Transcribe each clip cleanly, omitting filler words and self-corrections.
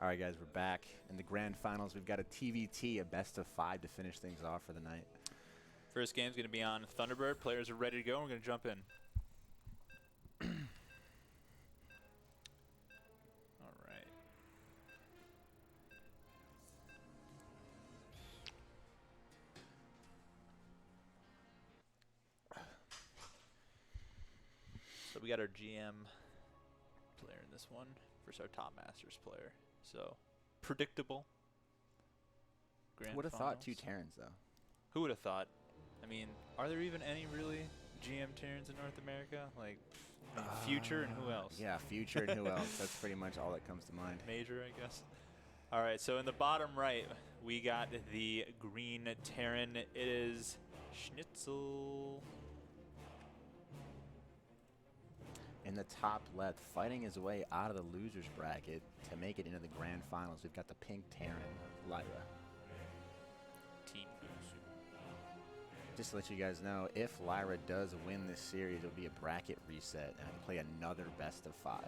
All right, guys, we're back in the grand finals. We've got a TVT, a best of 5 to finish things off for the night. First game's going to be on Thunderbird. Players are ready to go. We're going to jump in. All right. So we got our GM player in this one versus our Top Masters player. So predictable. Grand Would have thought finals. 2 Terrans, though. Who would have thought? I mean, are there even any really GM Terrans in North America? Like, I mean, Future and who else? Yeah, Future and who else? That's pretty much all that comes to mind. Major, I guess. All right, so in the bottom right, we got the green Terran. It is Schnitzel. In the top left, fighting his way out of the loser's bracket to make it into the grand finals, we've got the pink Terran, Lyra. Team. Just to let you guys know, if Lyra does win this series, it'll be a bracket reset, and I can play another best of 5.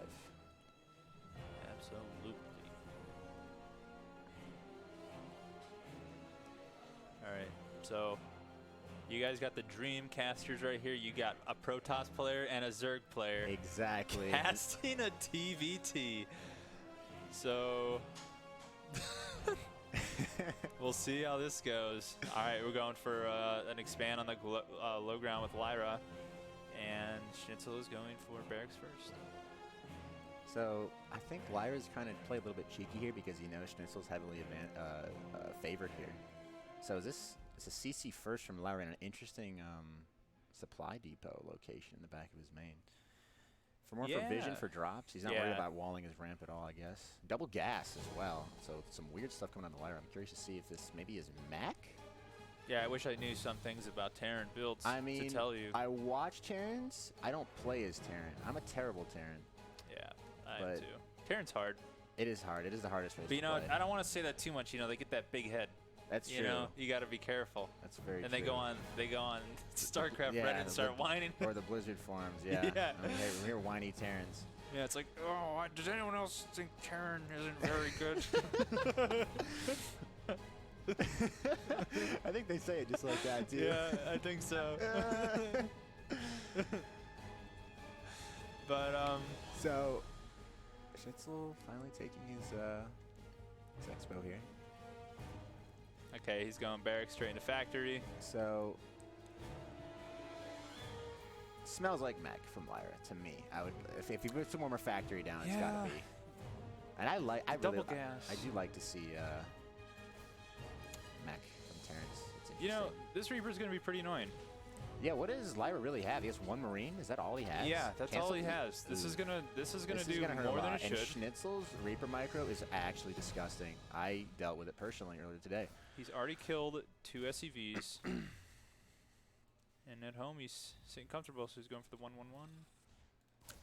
Absolutely. All right, so you guys got the dream casters right here. You got a Protoss player and a Zerg player. Exactly. Casting a TVT. So we'll see how this goes. All right, we're going for an expand on the low ground with Lyra. And Schnitzel is going for Barracks first. So I think Lyra's kind of play a little bit cheeky here because he knows Schnitzel's heavily favored here. So it's a CC first from Lyra in an interesting supply depot location in the back of his main. For more for vision for drops, he's not worried about walling his ramp at all, I guess. Double gas as well, so some weird stuff coming on the Lyra. I'm curious to see if this maybe is Mac. Yeah, I wish I knew some things about Terran builds to tell you. I watch Terrans. I don't play as Terran. I'm a terrible Terran. Yeah, I am too. Terran's hard. It is hard. It is the hardest race But, you know, to play. I don't want to say that too much. You know, they get that big head. That's true. You know, you got to be careful. That's very true. And they go on StarCraft Reddit and start whining. Or the Blizzard forums, yeah. Yeah. I mean, hey, we're whiny Terrans. Yeah, it's like, oh, does anyone else think Terran isn't very good? I think they say it just like that, too. Yeah, I think so. But, So, Schnitzel finally taking his expo here. Okay, he's going Barracks straight into Factory. So, smells like mech from Lyra to me. I would, if you put some more Factory down, it's gotta be. And I Double gas. I do like to see mech from Terrans. You know, this Reaper's gonna be pretty annoying. Yeah, what does Lyra really have? He has 1 Marine. Is that all he has? Yeah, that's all he has. This is gonna do more than it should. And Schnitzel's Reaper micro is actually disgusting. I dealt with it personally earlier today. He's already killed 2 SCVs. And at home, he's sitting comfortable, so he's going for the 1-1-1.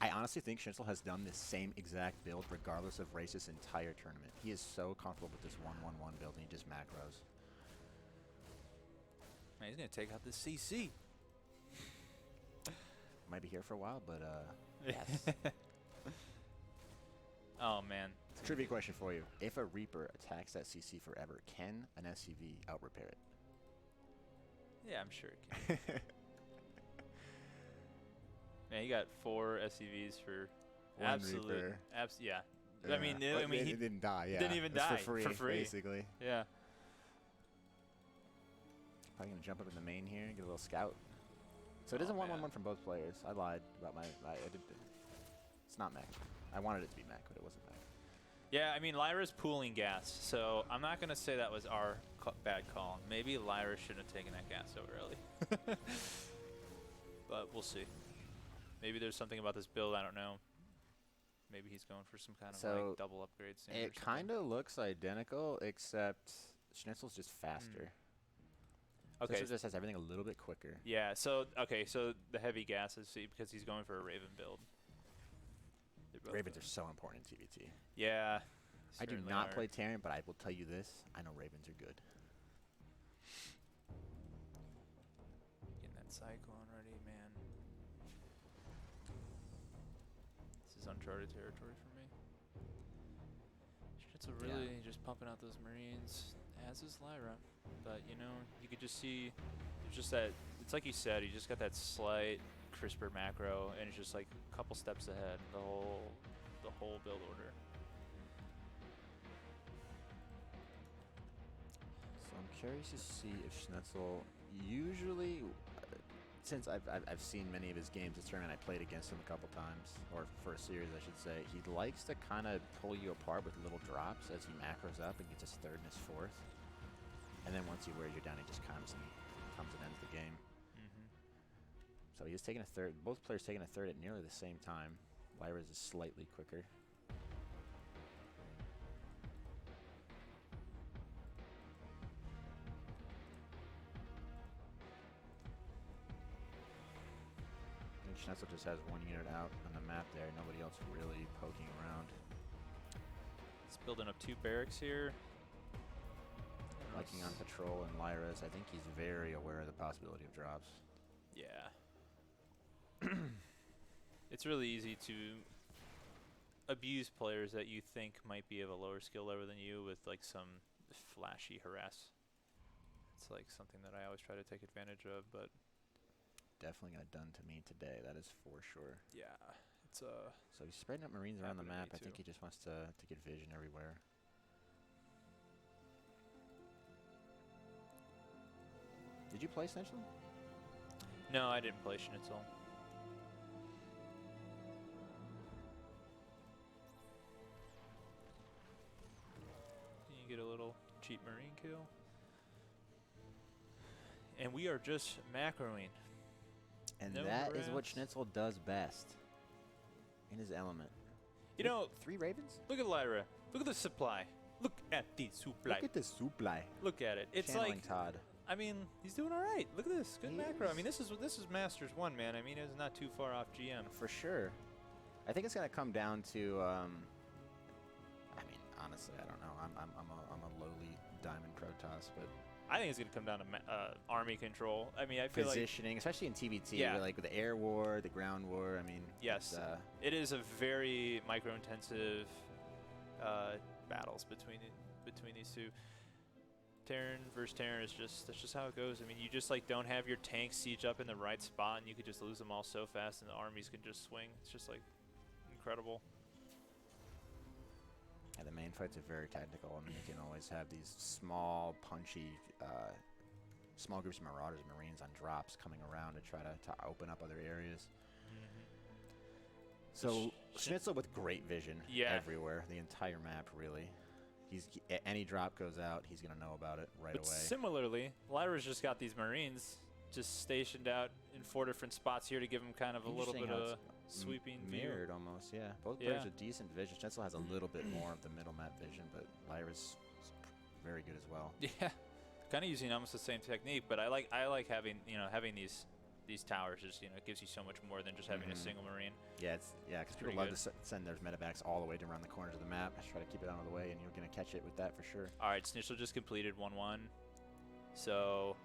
I honestly think Schnitzel has done this same exact build regardless of race this entire tournament. He is so comfortable with this 1-1-1 build, and he just macros. Man, he's going to take out this CC. Might be here for a while, but yes. Oh, man. Trivia question for you. If a Reaper attacks that CC forever, can an SCV out-repair it? Yeah, I'm sure it can. Man, he got 4 SCVs for absolute. Yeah. I mean, he didn't die. Yeah, didn't even die for free, basically. Yeah. Probably gonna jump up in the main here and get a little scout. So it is a 1-1-1 from both players. I lied about my. It's not mech. I wanted it to be mech, but it wasn't mech. Yeah, I mean, Lyra's pooling gas, so I'm not going to say that was our bad call. Maybe Lyra shouldn't have taken that gas so early. But we'll see. Maybe there's something about this build I don't know. Maybe he's going for some kind of like double upgrade soon. It kind of looks identical, except Schnitzel's just faster. Okay. Schnitzel just has everything a little bit quicker. Yeah, so, okay, so the heavy gas is because he's going for a Raven build. Ravens are so important in TVT. Yeah. I do not play Terran, but I will tell you this. I know Ravens are good. Getting that Cyclone ready, man. This is uncharted territory for me. Schnitzel really just pumping out those Marines, as is Lyra. But, you know, you could just see, it's just that, it's like you said, he just got that slight crisper macro, and it's just like a couple steps ahead, the whole build order. So I'm curious to see if Schnitzel usually, since I've seen many of his games this tournament, I played against him a couple times, or for a series I should say, he likes to kind of pull you apart with little drops as he macros up and gets his third and his fourth. And then once he wears you down, he just comes and ends the game. So he's taking a third. Both players taking a third at nearly the same time. Lyra's is slightly quicker. I think Schnitzel just has one unit out on the map there. Nobody else really poking around. He's building up 2 barracks here. Liking on patrol and Lyra's. I think he's very aware of the possibility of drops. Yeah. It's really easy to abuse players that you think might be of a lower skill level than you with like some flashy harass. It's like something that I always try to take advantage of, but definitely got done to me today. That is for sure. Yeah, it's So he's spreading up Marines around the happened to map. me I think too. he just wants to get vision everywhere. Did you play Schnitzel? No, I didn't play Schnitzel. You get a little cheap Marine kill. And we are just macroing. And No that is what harass. Schnitzel does best in his element. You know, 3 Ravens? look at Lyra. Look at the supply. Look at the supply. Look at the supply. Look at it. It's Channeling like, Todd. I mean, he's doing all right. Look at this. Good He macro. I is. mean, this is Masters 1, man. I mean, it's not too far off GM. For sure. I think it's going to come down to, I mean, honestly, I don't know. I'm a lowly diamond Protoss, but I think it's going to come down to army control. I mean, I feel like, positioning, especially in TVT, Yeah. like with the air war, the ground war, I mean, yes, it's, it is a very micro-intensive battles between these two. Terran versus Terran is that's just how it goes. I mean, you just like don't have your tanks siege up in the right spot, and you could just lose them all so fast, and the armies can just swing. It's just like incredible. yeah, the main fights are very tactical, and you can always have these small, punchy, small groups of Marauders and Marines on drops coming around to try to open up other areas. So Schnitzel with great vision everywhere, the entire map, really. Any drop goes out, he's going to know about it right But away. similarly, Lyra's just got these Marines just stationed out in 4 different spots here to give him kind of a little Interesting bit how of it's sweeping view. mirrored almost, yeah. Both players with decent vision. Schnitzel has a little bit more of the middle map vision, but Lyra's very good as well. Yeah, kind of using almost the same technique, but I like having these towers. Just it gives you so much more than just having a single Marine. Yeah, because people pretty love good. to send their medevacs all the way to around the corners of the map. Just try to keep it out of the way, and you're going to catch it with that for sure. All right, Schnitzel just completed 1-1, so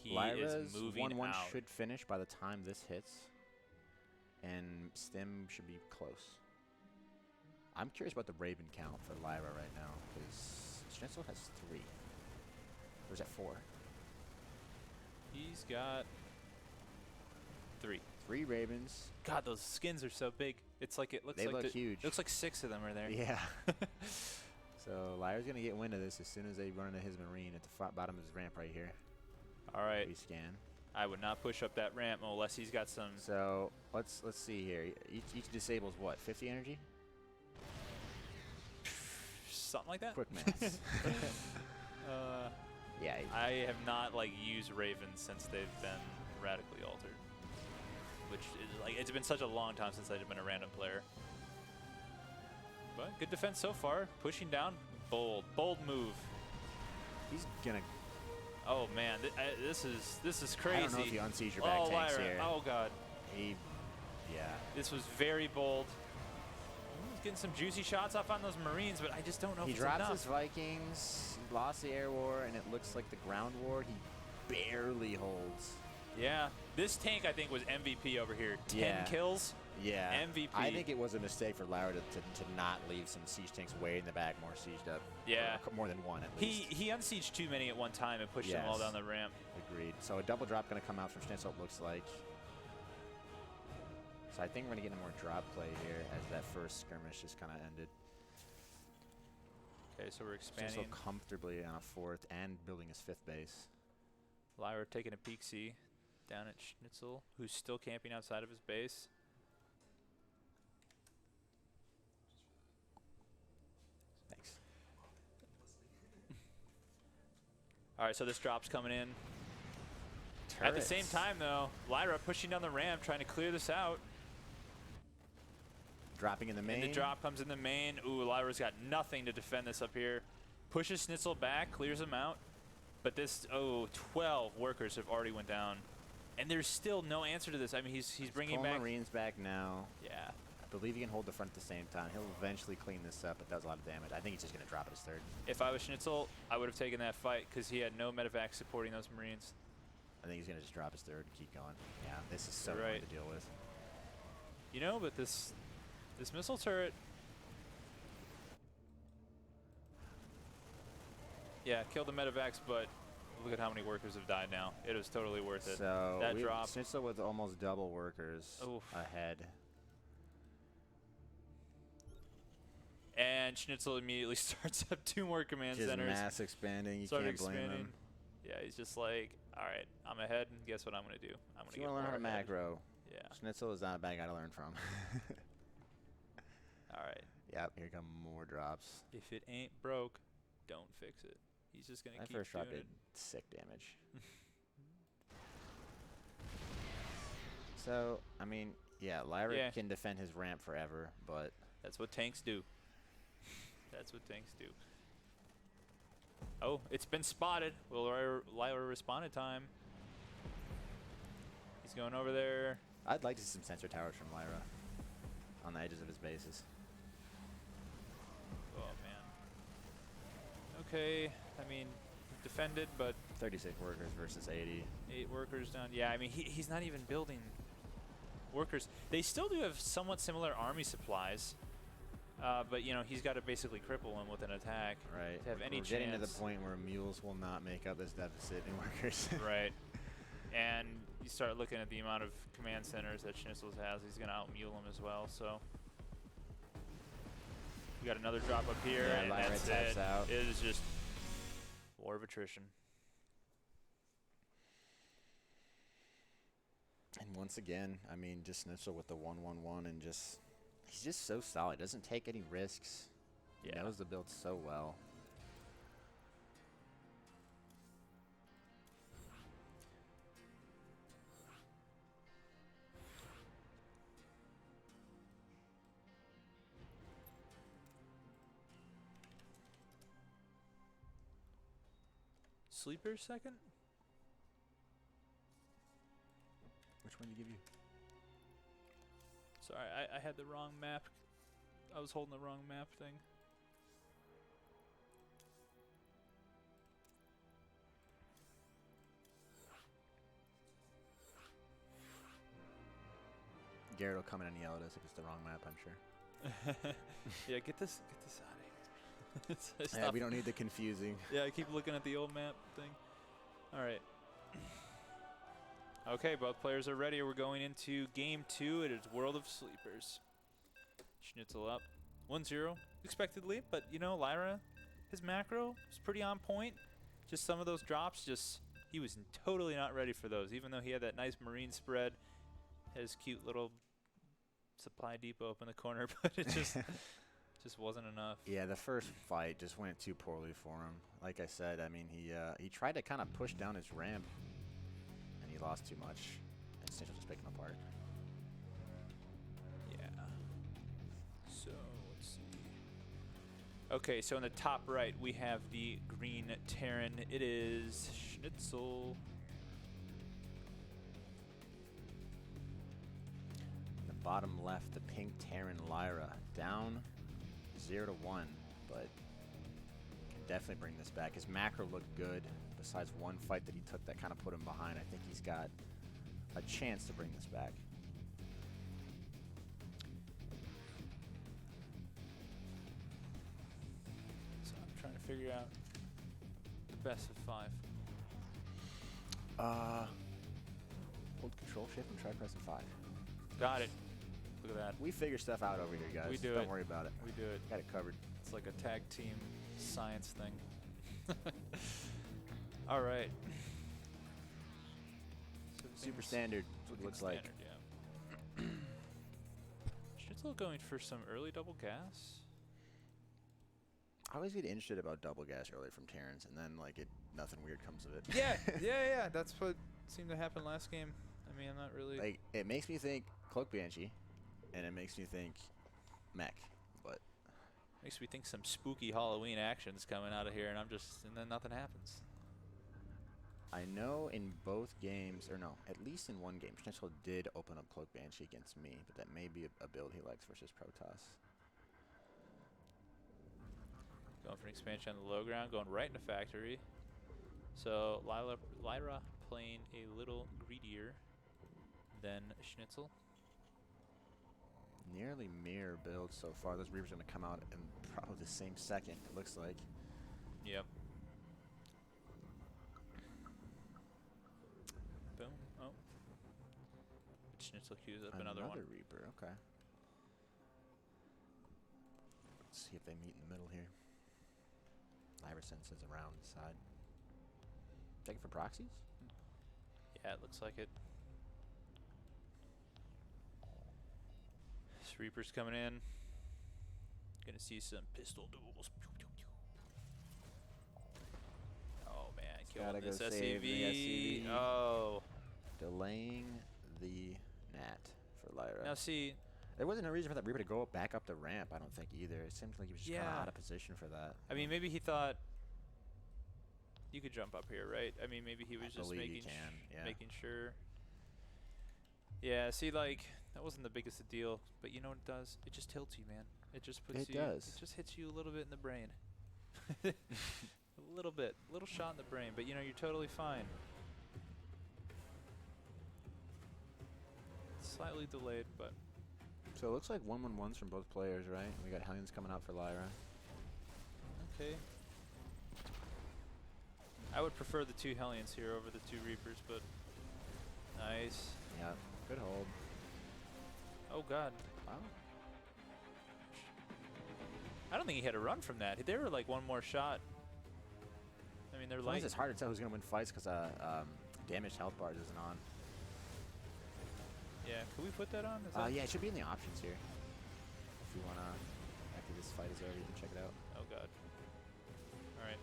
he Lyra's is moving 1-1 out. should finish by the time this hits, and Stim should be close. I'm curious about the Raven count for Lyra right now, because Schnitzel has 3. Or is that 4? He's got 3. 3 Ravens. God, those skins are so big. It's like it looks They like look huge. It looks like 6 of them are there. Yeah. So Lyra's going to get wind of this as soon as they run into his Marine at the bottom of his ramp right here. All right. We scan. I would not push up that ramp unless he's got some. So let's see here. Each disables what? 50 energy? Something like that. Quick math. Yeah. I have not used Ravens since they've been radically altered, which is it's been such a long time since I've been a random player. But good defense so far. Pushing down, bold move. He's gonna. Oh man, this is crazy. I don't know if you unsiege your back tanks Lyra. here. Oh god. Yeah. This was very bold. He's getting some juicy shots off on those Marines, but I just don't know if He it's drops enough. his Vikings, lost the air war, and it looks like the ground war he barely holds. Yeah, this tank I think was MVP over here. 10 Yeah. kills. Yeah. MVP. I think it was a mistake for Lyra to not leave some siege tanks way in the back, more sieged up. Yeah. More than one, at least. He unsieged too many at one time and pushed them all down the ramp. Agreed. So a double drop going to come out from Schnitzel, it looks like. So I think we're going to get a more drop play here as that first skirmish just kind of ended. Okay, so we're expanding. Schnitzel comfortably on a 4th and building his 5th base. Lyra taking a peek see down at Schnitzel, who's still camping outside of his base. Thanks. All right, so this drop's coming in. Turrets. At the same time, though, Lyra pushing down the ramp, trying to clear this out. Dropping in the main. And the drop comes in the main. Ooh, Lyra's got nothing to defend this up here. Pushes Schnitzel back, clears him out. But this, 12 workers have already went down. And there's still no answer to this. I mean, he's bringing back Marines back now. Yeah. I believe he can hold the front at the same time. He'll eventually clean this up, but that was a lot of damage. I think he's just going to drop it as 3rd. If I was Schnitzel, I would have taken that fight because he had no medevac supporting those Marines. I think he's going to just drop his 3rd and keep going. Yeah, this is so hard to deal with. You know, but this missile turret. Yeah, killed the medevacs, but look at how many workers have died now. It was totally worth it. So that drop. Schnitzel with almost double workers ahead. And Schnitzel immediately starts up 2 more command centers. Mass expanding. You can't blame him. Yeah, he's just like, all right, I'm ahead, and guess what I'm going to do? I'm going to learn how to macro. Yeah. Schnitzel is not a bad guy to learn from. All right. Yep, here come more drops. If it ain't broke, don't fix it. He's just going to keep doing it. That first drop did sick damage. So, I mean, yeah, Lyra can defend his ramp forever, but... That's what tanks do. That's what tanks do. Oh, it's been spotted. Will Lyra respond in time? He's going over there. I'd like to see some sensor towers from Lyra on the edges of his bases. Oh, man. Okay, I mean, defended, but... 36 workers versus 80. 8 workers down. Yeah, I mean, he's not even building workers. They still do have somewhat similar army supplies. But, you know, he's got to basically cripple him with an attack to have any chance. We're getting to the point where mules will not make up this deficit in workers. Right. And you start looking at the amount of command centers that Schnitzel has. He's going to out-mule him as well. So we got another drop up here, and that's it. Out. It is just war of attrition. And once again, I mean, just Schnitzel with the 1-1-1 and just... He's just so solid. Doesn't take any risks. He knows the build so well. Sleeper second? Which one did he give you? Sorry, I had the wrong map. I was holding the wrong map thing. Garrett will come in and yell at us if it's the wrong map, I'm sure. Yeah, get this out of here. Yeah, we don't need the confusing. Yeah, I keep looking at the old map thing. All right. Okay, both players are ready. We're going into game 2. It is World of Sleepers. Schnitzel up 1-0 expectedly, but you know, Lyra, his macro was pretty on point. Just some of those drops, he was totally not ready for those, even though he had that nice marine spread, had his cute little supply depot up in the corner, but it just wasn't enough. Yeah, the first fight just went too poorly for him. Like I said, I mean, he tried to kind of push down his ramp, and he lost too much, and Schnitzel just picked him apart. Yeah. So, let's see. Okay, so in the top right, we have the green Terran. It is Schnitzel. In the bottom left, the pink Terran Lyra, down 0-1, but can definitely bring this back. His macro looked good. Besides one fight that he took that kind of put him behind, I think he's got a chance to bring this back. figure out the best of 5. Hold Control Shift and try pressing 5. Got it. Look at that. We figure stuff out over here, guys. We do Don't it. worry about it. We do it. Got it covered. It's like a tag team science thing. All right. So Super standard. That's what it looks like. Standard, yeah. Schnitzel going for some early double gas. I always get interested about double gas early from Terrence, and then like nothing weird comes of it. Yeah. That's what seemed to happen last game. I mean, I'm not really. Like it makes me think Cloak Banshee, and it makes me think mech, but Makes me think some spooky Halloween action's coming out of here, and then nothing happens. I know in both games, or no, at least in one game, Schnitzel did open up Cloak Banshee against me, but that may be a build he likes versus Protoss. Going for an expansion on the low ground, going right into factory. So Lyra playing a little greedier than Schnitzel. Nearly mirror build so far. Those Reapers are going to come out in probably the same second, it looks like. Yep. Boom. Oh. But Schnitzel queues up another one. Reaper, okay. Let's see if they meet in the middle here. Lyra senses around the side. Checking for proxies? Yeah, it looks like it. This Reaper's coming in. Gonna see some pistol duels. Oh man, killing this SCV. Oh. Delaying the Nat for Lyra. Now see, there wasn't a reason for that Reaper to go back up the ramp, I don't think either. It seemed like he was just kind of out of position for that. I mean, maybe he thought you could jump up here, right? I mean, maybe he was just making sure. Yeah, see, like, that wasn't the biggest a deal, but you know what it does? It just tilts you, man. It just puts you. It just hits you a little bit in the brain. A little bit, little shot in the brain, but you know, you're totally fine. Slightly delayed, but. So it looks like 1-1-1s from both players, right? We got Hellions coming out for Lyra. Okay. I would prefer the 2 Hellions here over the 2 Reapers, but nice. Yeah, good hold. Oh god. Wow. I don't think he had a run from that. They were like one more shot. I mean, they're like. It's hard to tell who's going to win fights because damaged health bars isn't on. Yeah, can we put that on? Yeah, it should be in the options here. If you want to, after this fight is over, you can check it out. Oh god. All right.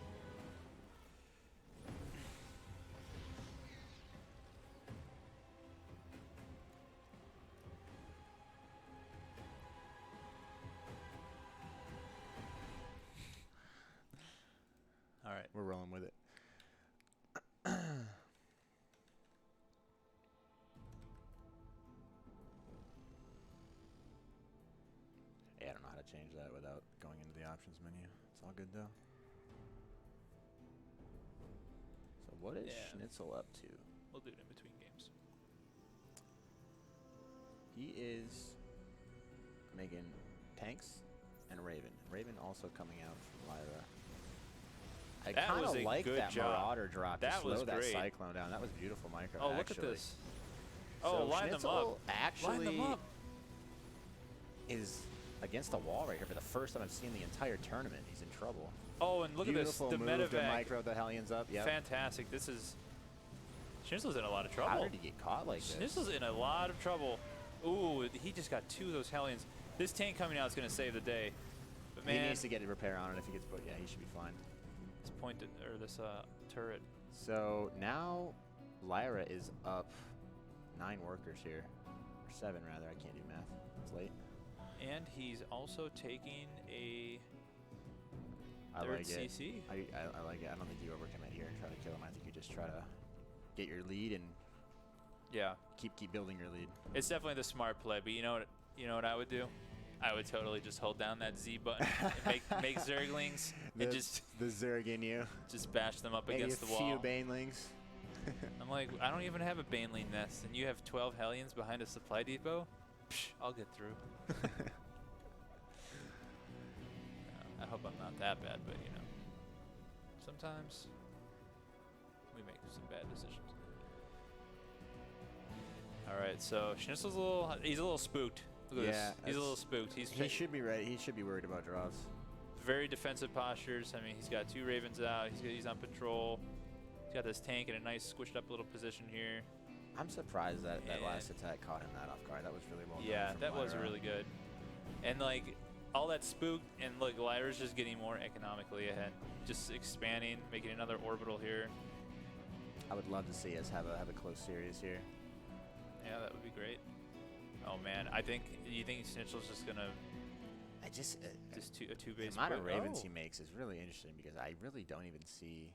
All right. We're rolling with it. Yeah, I don't know how to change that without going into the options menu. It's all good though. So what is Schnitzel up to? We'll do it in between games. He is making tanks and Raven. Raven also coming out from Lyra. I kind of like that Marauder drop to slow that Cyclone down. That was beautiful micro. Oh, look at this. Oh, so line them up. Actually, line them up. Is against the wall right here for the first time I've seen the entire tournament. He's in trouble. Oh, and look at this. The move to medevac. Micro the Hellions up. Yep. Fantastic. This is. Schnitzel's in a lot of trouble. How did he get caught like this? Schnitzel's in a lot of trouble. Ooh, he just got 2 of those Hellions. This tank coming out is going to save the day. But man, he needs to get a repair on it if he gets put. Yeah, he should be fine. This pointed or this turret. So now Lyra is up 9 workers here, or 7 rather. I can't do math. It's late. And he's also taking a I third like it. CC. I like it. I don't think you overcommit here and try to kill him. I think you just try to get your lead and keep building your lead. It's definitely the smart play. But you know what I would do? I would totally just hold down that Z button and make Zerglings and just the Zerg in you. Just bash them up Maybe against the a wall. few Banelings. I'm like, I don't even have a Baneling nest, and you have 12 Hellions behind a supply depot. Psh, I'll get through. Oh, I hope I'm not that bad, but you know. sometimes. We make some bad decisions. All right, so Schnitzel's he's a little spooked. Look at this. He's a little spooked. He should be ready. He should be worried about draws. Very defensive postures. I mean, he's got 2 Ravens out. He's on patrol. He's got this tank in a nice squished up little position here. I'm surprised that last attack caught him that off guard. That was really well done. Yeah, from that was Lyra. really good. And like all that spooked, and look, Lyra's just getting more economically ahead. Just expanding, making another orbital here. I would love to see us have a close series here. Yeah, that would be great. Oh man, you think Schnitzel's just gonna I just a 2-base the amount of break? Ravens Oh. he makes is really interesting because I really don't even see.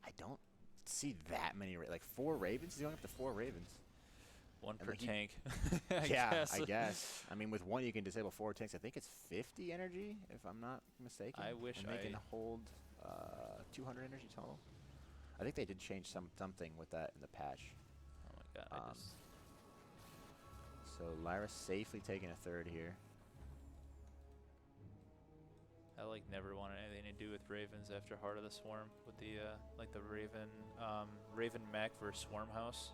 I don't see that many like 4 Ravens. He's going up to 4 Ravens. 1 And per like he- tank. I guess. I mean, with 1 you can disable 4 tanks. I think it's 50 energy, if I'm not mistaken. I wish and they can hold 200 energy total. I think they did change something with that in the patch. Oh my god! So Lyra safely taking a 3rd here. I like never wanted anything to do with Ravens after Heart of the Swarm with the like the Raven mech versus Swarm House.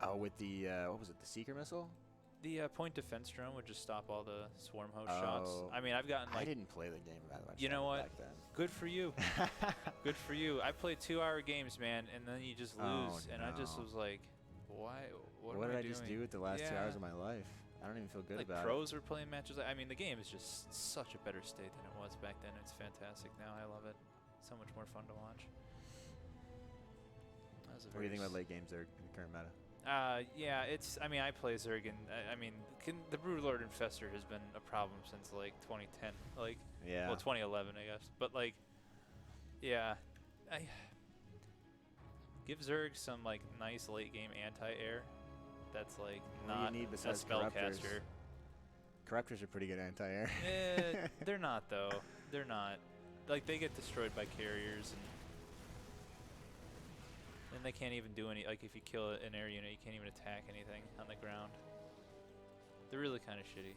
Oh, with the what was it? The Seeker missile? The point defense drone would just stop all the Swarm House shots. I mean, I've gotten like. I didn't play the game that much. You know what? Back then. Good for you. Good for you. I played 2-hour games, man, and then you just lose, and I just was like, why? What did am I doing? just do with the last 2 hours of my life? I don't even feel good like about pros are playing matches. I mean, the game is just such a better state than it was back then. It's fantastic now. I love it. So much more fun to watch. That was a What do you think about late games there in the current meta? yeah, it's. I mean, I play Zerg, and I mean, the Broodlord Infestor has been a problem since like 2010, like Yeah. well, 2011, I guess. But like, yeah, I give Zerg some like nice late game anti-air. That's like What do not you need a besides Corruptors? spellcaster. Corruptors are pretty good anti-air. They're not though. They're not. Like they get destroyed by carriers, and they can't even do any. Like if you kill an air unit, you can't even attack anything on the ground. They're really kind of shitty.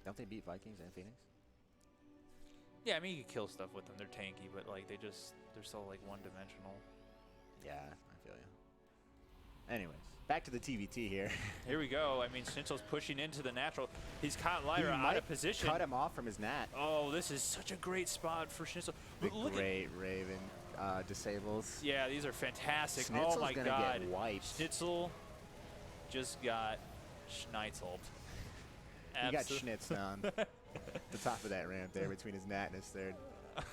Don't they beat Vikings and Phoenix? Yeah, I mean you can kill stuff with them. They're tanky, but like they're so like one-dimensional. Yeah, I feel you. Anyways, back to the TVT here. Here we go. I mean, Schnitzel's pushing into the natural. He's caught Lyra He out of might position. Cut him off from his nat. Oh, this is such a great spot for Schnitzel. The Look great Raven disables. Yeah, these are fantastic. Schnitzel's oh my gonna god. get wiped. Schnitzel just got Schneitzeled. He got schnitzed on the top of that ramp there between his nat and his 3rd.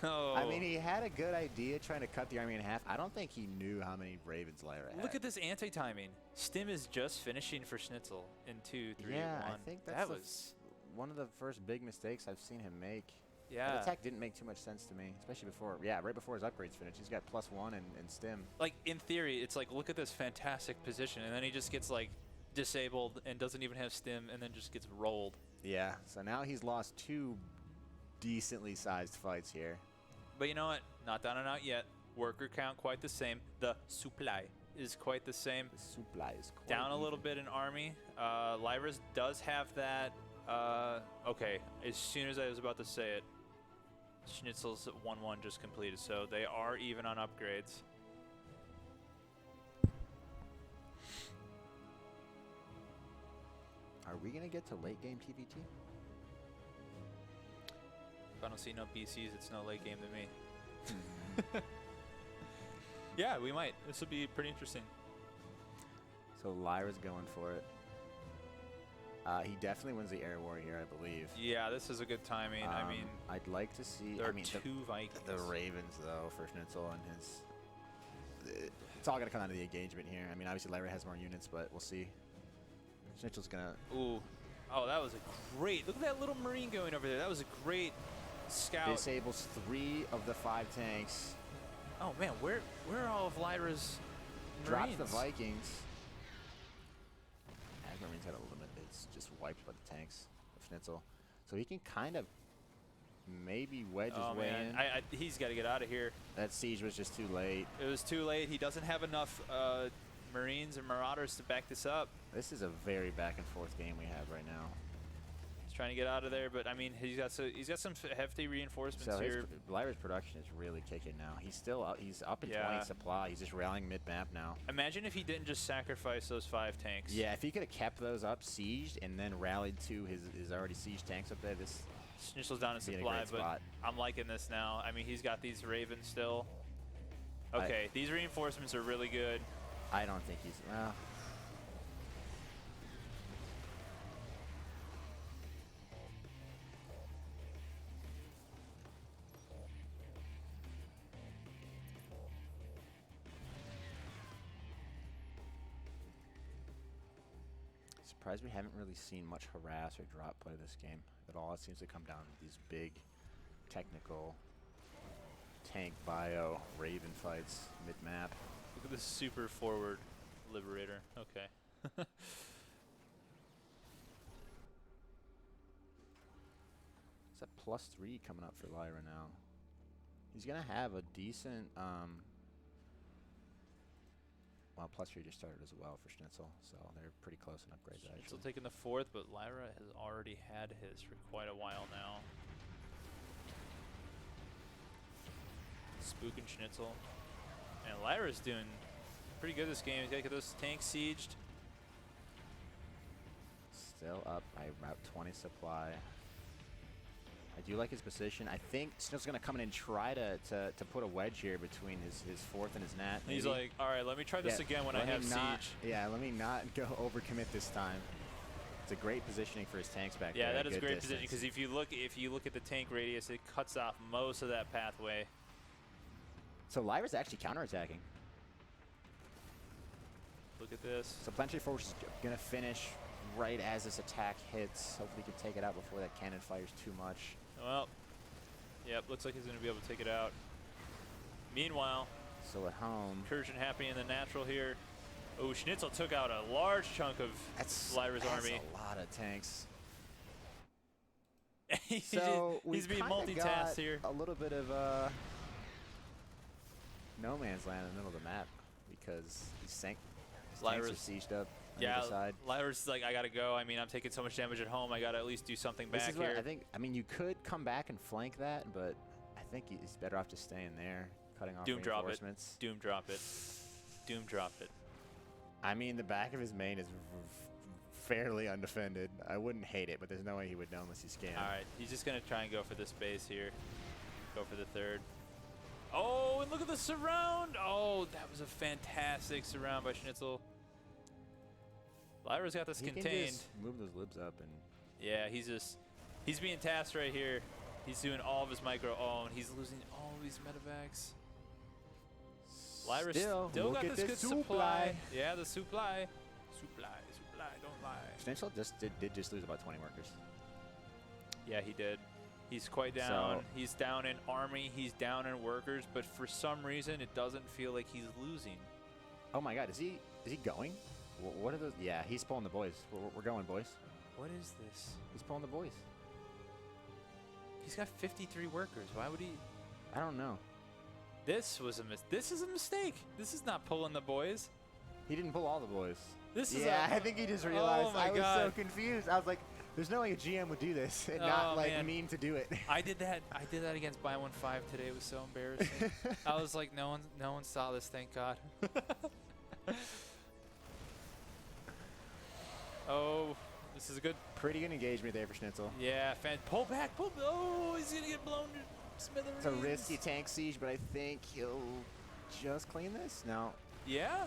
Oh. I mean, he had a good idea trying to cut the army in half. I don't think he knew how many Ravens Lyra had. Look at this anti-timing. Stim is just finishing for Schnitzel in 2, 3, yeah, 1. I think that's that was one of the first big mistakes I've seen him make. yeah. The attack didn't make too much sense to me, especially right before his upgrades finished. He's got +1 and stim. Like in theory, it's like look at this fantastic position, and then he just gets like disabled and doesn't even have Stim, and then just gets rolled. Yeah, so now he's lost 2 decently sized fights here. But you know what? Not down and out yet. Worker count quite the same. The supply is quite the same. The supply is quite Down a even. little bit in army. Lyra's does have that. Okay, as soon as I was about to say it, Schnitzel's 1-1 just completed, so they are even on upgrades. Are we going to get to late game TVT? If I don't see no BCs, it's no late game to me. Yeah, we might. This would be pretty interesting. So Lyra's going for it. He definitely wins the air war here, I believe. Yeah, this is a good timing. I mean, I'd like to see. there I are mean, 2 Vikings. the Ravens though for Schnitzel and his. It's all gonna come down to the engagement here. I mean, obviously Lyra has more units, but we'll see. Schnitzel's gonna. Ooh. Oh, that was a great. Look at that little Marine going over there. That was a great scout. Disables 3 of the 5 tanks. Oh man, where are all of Lyra's Drops Marines? the Vikings. Marines had a limit. It's just wiped by the tanks of Schnitzel. So he can kind of maybe wedge his way in. He's got to get out of here. That siege was just too late. It was too late. He doesn't have enough Marines and Marauders to back this up. This is a very back and forth game we have right now. He's trying to get out of there, but I mean, he's got some hefty reinforcements So here. Lyra's production is really kicking now. He's up in 20 supply. He's just rallying mid-map now. Imagine if he didn't just sacrifice those 5 tanks. Yeah, if he could have kept those up, sieged, and then rallied to his already sieged tanks up there, this Schnitzel's down in supply, but I'm liking this now. I mean, he's got these Ravens still. Okay, these reinforcements are really good. I don't think he's... Well, surprised we haven't really seen much harass or drop play this game at all. It seems to come down to these big technical tank bio Raven fights mid-map. Look at this super forward Liberator. Okay. It's a +3 coming up for Lyra now. He's going to have a decent... well, +3 just started as well for Schnitzel, so they're pretty close in upgrades, Schnitzel actually. taking the 4th, but Lyra has already had his for quite a while now. Spooking Schnitzel. And Lyra's doing pretty good this game. He's got to get those tanks sieged. Still up by about 20 supply. I do like his position. I think Schnitzel's going to come in and try to put a wedge here between his 4th and his nat. He's like, all right, let me try this again when I have siege. Yeah, let me not go overcommit this time. It's a great positioning for his tanks back there. Yeah, that is great positioning because if you look at the tank radius, it cuts off most of that pathway. So Lyra's actually counterattacking. Look at this. So Planetary Force is going to finish right as this attack hits. Hopefully he can take it out before that cannon fires too much. Well, yep, looks like he's going to be able to take it out. Meanwhile, so at home, incursion happening in the natural here. Oh, Schnitzel took out a large chunk of Lyra's army. That's a lot of tanks. He's being multitasked here. A little bit of no man's land in the middle of the map because these tanks are sieged up. Yeah, Lyra's like, I gotta go. I mean, I'm taking so much damage at home. I gotta at least do something back here. I think. I mean, you could come back and flank that, but I think he's better off just staying there, cutting off reinforcements. Doom drop it. Doom drop it. I mean, the back of his main is fairly undefended. I wouldn't hate it, but there's no way he would know unless he scanned. All right, he's just gonna try and go for this base here. Go for the 3rd. Oh, and look at the surround. Oh, that was a fantastic surround by Schnitzel. Lyra's got this contained. Can just move those libs up and. Yeah, he's being tasked right here. He's doing all of his micro. Oh, and he's losing all of these medevacs. Lyra still got this good supply. Yeah, the supply. Supply, don't lie. Schnitzel did just lose about 20 workers. Yeah, he did. He's quite down. So he's down in army. He's down in workers. But for some reason, it doesn't feel like he's losing. Oh my God, is he going? What are those? Yeah, he's pulling the boys. We're going, boys. What is this? He's pulling the boys. He's got 53 workers. Why would he? I don't know. This is a mistake. This is not pulling the boys. He didn't pull all the boys. This is I think he just realized. Oh my I was God. so confused. I was like, there's no way a GM would do this and not mean to do it. I did that against Buy 1 5 today. It was so embarrassing. I was like, no one saw this, thank God. Oh, this is a pretty good engagement there for Schnitzel. Yeah, pull back, oh, he's gonna get blown to smithereens. It's a risky tank siege, but I think he'll just clean this. No. Yeah.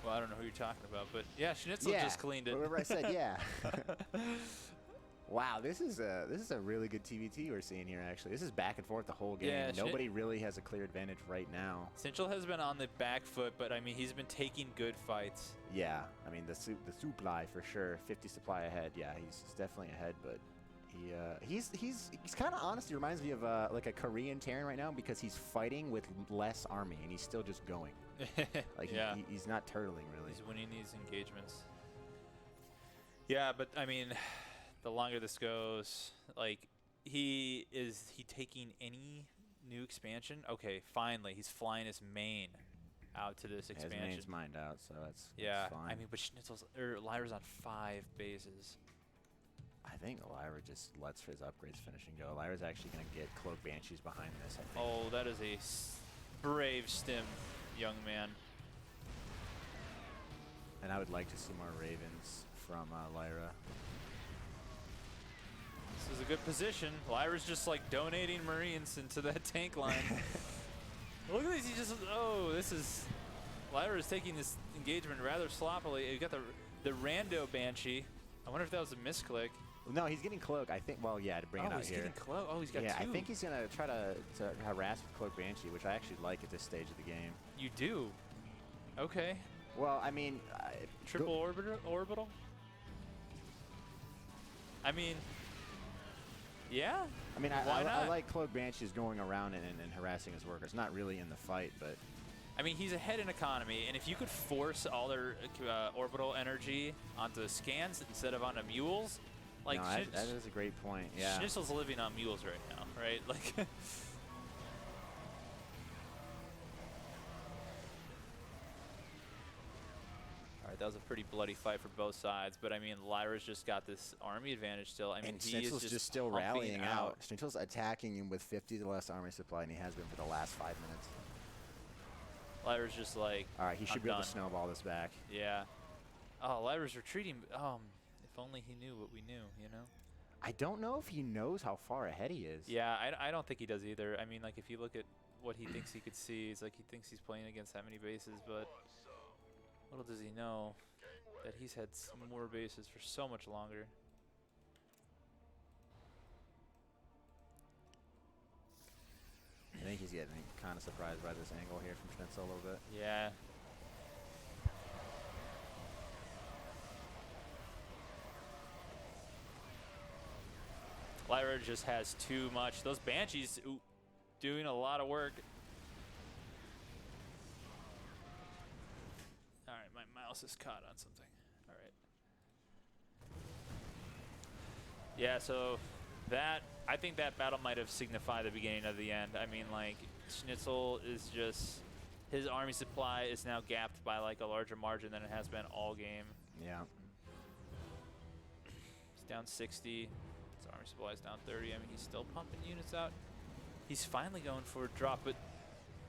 Well, I don't know who you're talking about, but yeah, Schnitzel just cleaned it. Whatever I said, yeah. Wow, this is a really good TVT we're seeing here. Actually, this is back and forth the whole game. Yeah, nobody really has a clear advantage right now. Schnitzel has been on the back foot, but I mean he's been taking good fights. Yeah, I mean the supply for sure, 50 supply ahead. Yeah, he's definitely ahead, but he's kind of honestly reminds me of like a Korean Terran right now because he's fighting with less army and he's still just going. Like he's not turtling really. He's winning these engagements. Yeah, but I mean, the longer this goes, like he taking any new expansion? Okay, finally he's flying his main out to this expansion. His main's mined out, so that's fine. I mean, but Lyra's on 5 bases. I think Lyra just lets his upgrades finish and go. Lyra's actually going to get Cloak Banshees behind this, I think. Oh, that is a brave stim, young man. And I would like to see more Ravens from Lyra. This is a good position. Lyra's just like donating Marines into that tank line. Look at this. He just, oh, this is, Lyra is taking this engagement rather sloppily. You got the rando Banshee. I wonder if that was a misclick. No, he's getting Cloak. I think, well, yeah, to bring it out he's here. getting Cloak. Oh, he's got yeah, two. I think he's going to try to harass with Cloak Banshee, which I actually like at this stage of the game. You do? Okay. Well, I mean... Triple orbital? I mean... Yeah? I mean, Why not? I like Cloak Banshees going around and harassing his workers. Not really in the fight, but... I mean, he's ahead in economy, and if you could force all their orbital energy onto the scans instead of onto mules... Like, no, that is a great point, yeah. Schnitzel's living on mules right now, right? Like... Alright, that was a pretty bloody fight for both sides, but I mean, Lyra's just got this army advantage still. I mean, and he Schnitzel's is just still rallying out. out. Schnitzel's attacking him with 50 less army supply, and he has been for the last 5 minutes. Lyra's just like, alright, he should I'm be able done. to snowball this back. Yeah. Oh, Lyra's retreating. If only he knew what we knew, you know? I don't know if he knows how far ahead he is. Yeah, I don't think he does either. I mean, like, if you look at what he thinks he could see, it's like he thinks he's playing against that many bases, but little does he know that he's had some more bases for so much longer. I think he's getting kind of surprised by this angle here from Schnitzel a little bit. Yeah. Lyra just has too much. Those Banshees doing a lot of work. All right, my mouse is caught on something. All right. Yeah, so that, I think that battle might have signified the beginning of the end. I mean, like, Schnitzel is just, his army supply is now gapped by like a larger margin than it has been all game. Yeah. He's down 60. His army supply is down 30. I mean, he's still pumping units out. He's finally going for a drop, but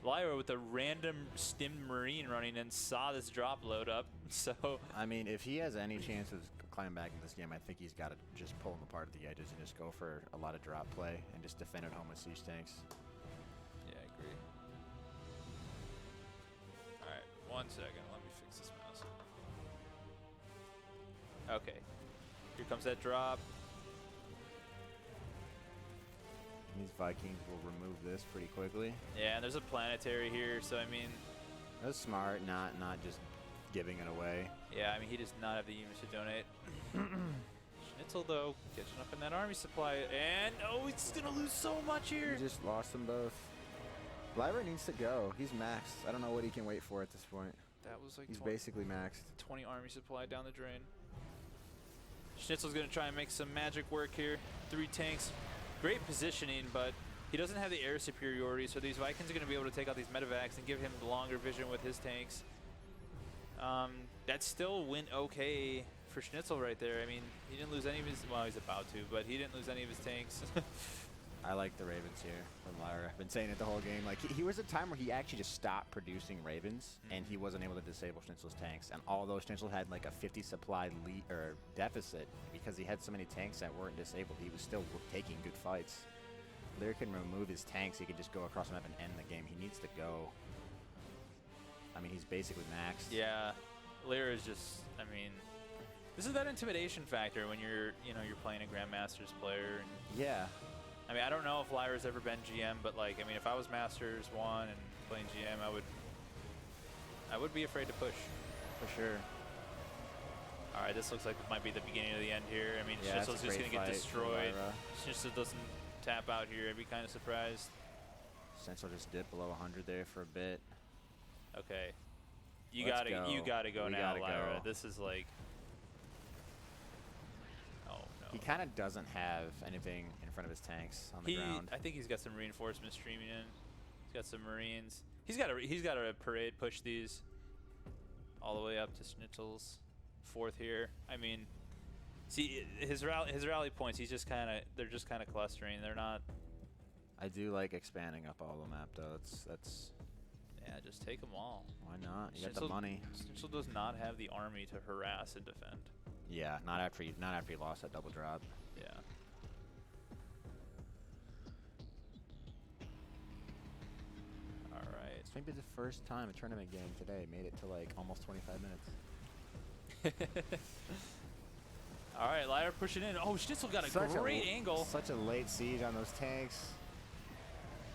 Lyra with a random stimmed Marine running in saw this drop load up, so... I mean, if he has any chance of climbing back in this game, I think he's got to just pull him apart at the edges and just go for a lot of drop play and just defend at home with siege tanks. Yeah, I agree. Alright, 1 second. Let me fix this mouse. Okay. Here comes that drop. These Vikings will remove this pretty quickly. Yeah, and there's a planetary here, so I mean... That's smart, not just giving it away. Yeah, I mean, he does not have the units to donate. Schnitzel, though, catching up in that army supply. And, oh, he's going to lose so much here. He just lost them both. Lyra needs to go. He's maxed. I don't know what he can wait for at this point. That was like He's basically maxed. 20 army supply down the drain. Schnitzel's going to try and make some magic work here. 3 tanks. Great positioning, but he doesn't have the air superiority, so these Vikings are going to be able to take out these medevacs and give him longer vision with his tanks. That still went okay for Schnitzel right there. I mean, he didn't lose any of his, well, he's about to, but he didn't lose any of his tanks. I like the Ravens here from Lyra. I've been saying it the whole game. Like, he was a time where he actually just stopped producing Ravens, and he wasn't able to disable Schnitzel's tanks. And although Schnitzel had like a 50 supply lead or deficit because he had so many tanks that weren't disabled, he was still taking good fights. Lyra can remove his tanks. He can just go across the map and end the game. He needs to go. I mean, he's basically maxed. Yeah, Lyra is just, I mean, this is that intimidation factor when you're, you know, you're playing a Grandmasters player. And yeah. I mean, I don't know if Lyra's ever been GM, but like, I mean, if I was Masters 1 and playing GM, I would be afraid to push. For sure. All right, this looks like it might be the beginning of the end here. I mean, Yeah, Schnitzel's just going to get destroyed. Schnitzel doesn't tap out here. I'd be kind of surprised. Schnitzel just dipped below 100 there for a bit. Okay. You Let's gotta go we now, gotta Lyra. go. This is like, oh no. He kind of doesn't have anything in front of his tanks on the ground. I think he's got some reinforcements streaming in. He's got some Marines. He's got a parade push these all the way up to Schnitzel's 4th here. I mean, See, his rally points, they're just kind of clustering. They're not. I do like expanding up all the map though. That's. Yeah, just take them all. Why not? You got the money. Schnitzel does not have the army to harass and defend. Yeah, not after you lost that double drop. Yeah. All right. It's maybe the first time a tournament game today made it to like almost 25 minutes. All right, Lyra pushing in. Oh, Schnitzel got a great angle. Such a late siege on those tanks.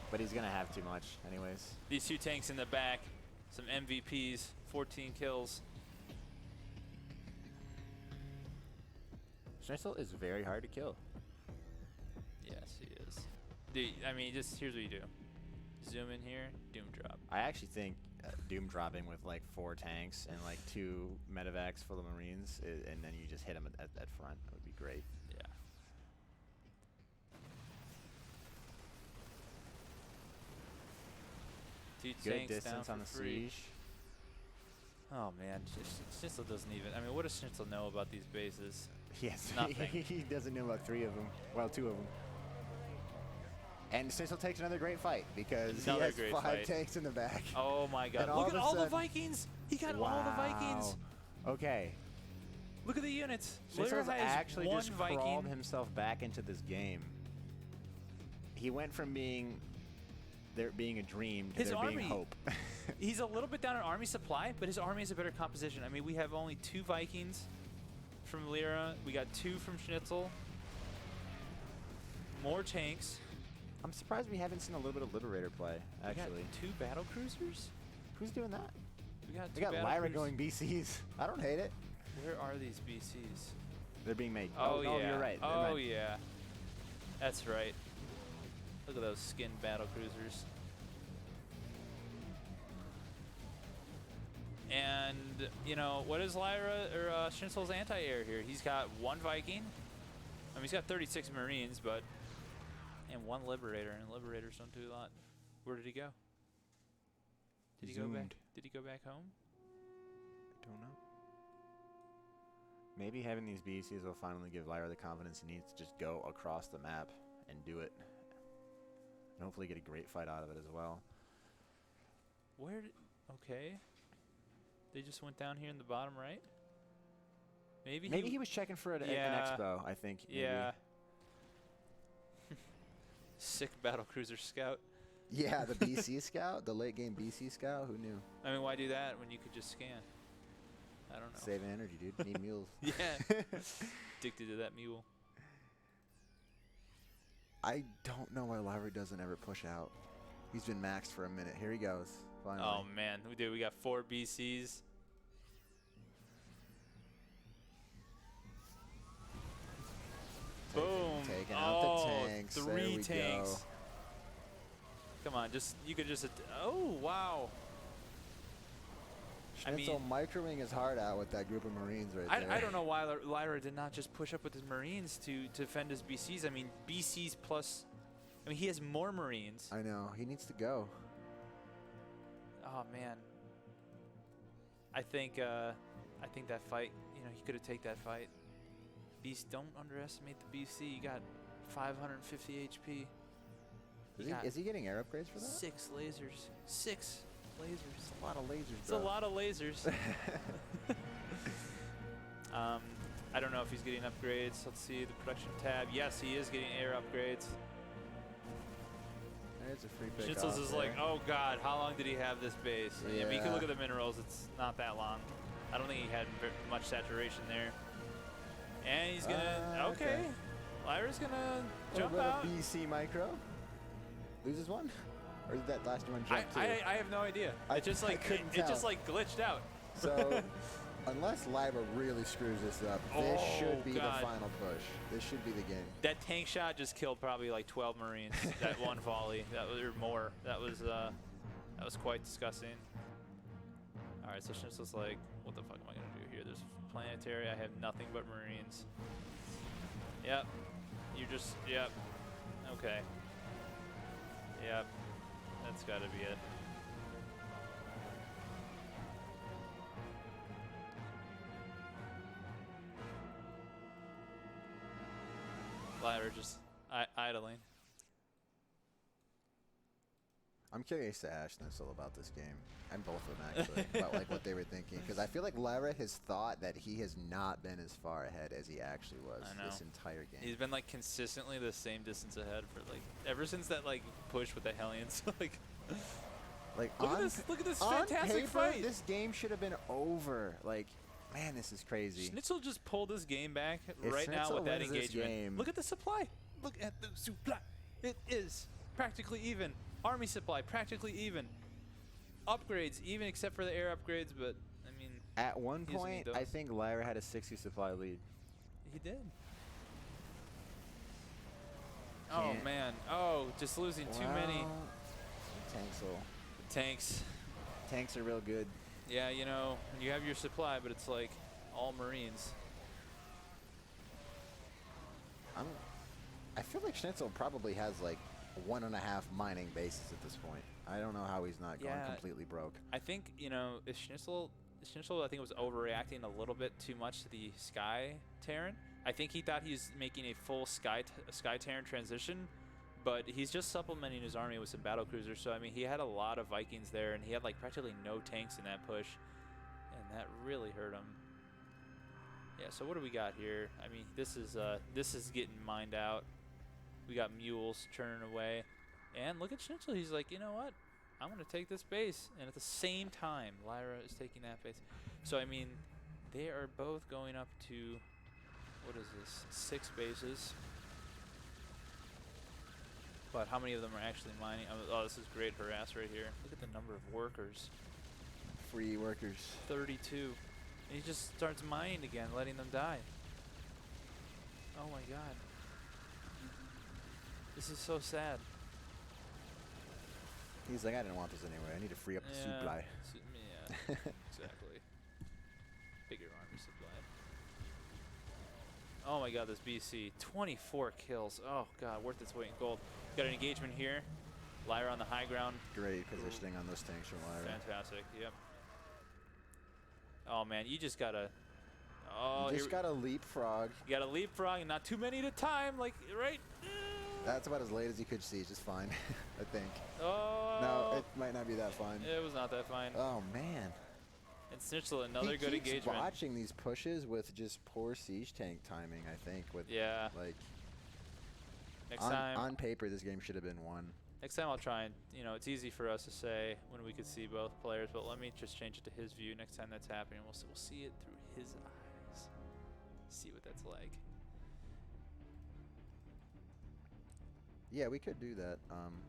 But he's going to have too much anyways. These two tanks in the back. Some MVPs, 14 kills. Schnitzel is very hard to kill. Yes, he is. Dude, I mean, just here's what you do. Zoom in here, doom drop. I actually think doom dropping with like 4 tanks and like 2 medevacs full of Marines, and then you just hit them at front. That would be great. Yeah. Good distance on the siege. Oh man, Schnitzel doesn't even. I mean, what does Schnitzel know about these bases? Yes, nothing. He doesn't know about 3 of them. Well, 2 of them. And Schnitzel takes another great fight because he has 5 tanks in the back. Oh my God! Look at all the Vikings. He got all the Vikings. Okay. Look at the units. Schnitzel has actually one just Viking. crawled himself back into this game. He went from being a dream to there being hope. He's a little bit down in army supply, but his army is a better composition. I mean, we have only 2 Vikings from Lyra. We got 2 from Schnitzel. More tanks. I'm surprised we haven't seen a little bit of Liberator play, actually. We got 2 battle cruisers? Who's doing that? We got Lyra going BCs. I don't hate it. Where are these BCs? They're being made. Oh, no, yeah. You're right. Oh, yeah. That's right. Look at those skin battle cruisers. And, you know, what is Lyra or Schnitzel's anti-air here? He's got 1 Viking. I mean, he's got 36 Marines, but... And 1 Liberator, and Liberators don't do a lot. Where did he go? Did he go back? Did he go back home? I don't know. Maybe having these BCs will finally give Lyra the confidence he needs to just go across the map and do it. And hopefully get a great fight out of it as well. Where did... Okay. They just went down here in the bottom right? Maybe he was checking for an expo, I think. Maybe. Yeah. Sick battlecruiser scout. Yeah, the BC scout, the late game BC scout. Who knew? I mean, why do that when you could just scan? I don't know. Saving energy, dude. Need mules. Yeah. Addicted to that mule. I don't know why Lyra doesn't ever push out. He's been maxed for a minute. Here he goes. Finally. Oh man, we got 4 BCs. Boom! Taking out the tanks. 3 tanks. Come on, you could just. Oh wow! Schnitzel microing his heart out with that group of Marines right there. I don't know why Lyra did not just push up with his Marines to defend his BCs. I mean, BCs plus. I mean, he has more Marines. I know. He needs to go. Oh man. I think that fight. You know, he could have taken that fight. Don't underestimate the BC. You got 550 HP. Is he getting air upgrades for that? 6 lasers. 6 lasers. It's a lot of lasers, It's a lot of lasers. I don't know if he's getting upgrades. Let's see the production tab. Yes, he is getting air upgrades. There's a free pick. Schnitzel's is like, oh god, how long did he have this base? Yeah. I mean, you can look at the minerals. It's not that long. I don't think he had much saturation there. And he's gonna. Okay. Lyra's gonna jump out. BC micro. Loses one, or did that last one jump too? I have no idea. It just like it just like glitched out. So, unless Lyra really screws this up, this should be the final push. This should be the game. That tank shot just killed probably like 12 Marines. That one volley, that was or more. That was quite disgusting. All right, so Schnitzel's like, what the fuck am I gonna do here? There's planetary. I have nothing but Marines. Yep. Yep. Okay. Yep. That's gotta be it. Lyra just idling. I'm curious to ask Schnitzel about this game, and both of them actually, about like what they were thinking, because I feel like Lyra has thought that he has not been as far ahead as he actually was this entire game. He's been like consistently the same distance ahead for like ever since that like push with the Hellions. Like look at this fantastic paper, fight. This game should have been over. Like, man, this is crazy. Schnitzel just pulled this game back right now with that engagement. Look at the supply. Look at the supply. It is practically even. Army supply practically even. Upgrades even except for the air upgrades, but I mean. At one point, I think Lyra had a 60 supply lead. He did. Oh man. Oh, just losing too many. Tanks are real good. Yeah, you know, you have your supply, but it's like all Marines. I feel like Schnitzel probably has like 1.5 mining bases at this point. I don't know how he's not going completely broke. I think, you know, if Schnitzel I think was overreacting a little bit too much to the Sky Terran. I think he thought he was making a full Sky Terran transition, but he's just supplementing his army with some battle cruisers. So I mean, he had a lot of Vikings there, and he had like practically no tanks in that push, and that really hurt him. Yeah. So what do we got here? I mean, this is getting mined out. We got mules churning away, and look at Schnitzel. He's like, you know what? I'm gonna take this base, and at the same time, Lyra is taking that base. So I mean, they are both going up to, what is this? 6 bases. But how many of them are actually mining? Oh, this is great harass right here. Look at the number of workers. Free workers. 32. And he just starts mining again, letting them die. Oh my god. This is so sad. He's like, I didn't want this anyway. I need to free up the supply. Yeah, exactly. Bigger army supply. Oh my god, this BC. 24 kills. Oh god, worth its weight in gold. Got an engagement here. Lyra on the high ground. Great positioning on those tanks from Lyra. Fantastic, yep. Oh man, you just gotta... Oh, you just gotta leapfrog. You gotta leapfrog and not too many at a time, like, right? That's about as late as you could see, just fine, I think. Oh. No, it might not be that fine. It was not that fine. Oh, man. And Schnitzel, another good engagement. He's watching these pushes with just poor siege tank timing, I think. With like, next time on paper, this game should have been won. Next time I'll try and, you know, it's easy for us to say when we could see both players, but let me just change it to his view next time that's happening. We'll see it through his eyes. See what that's like. Yeah, we could do that,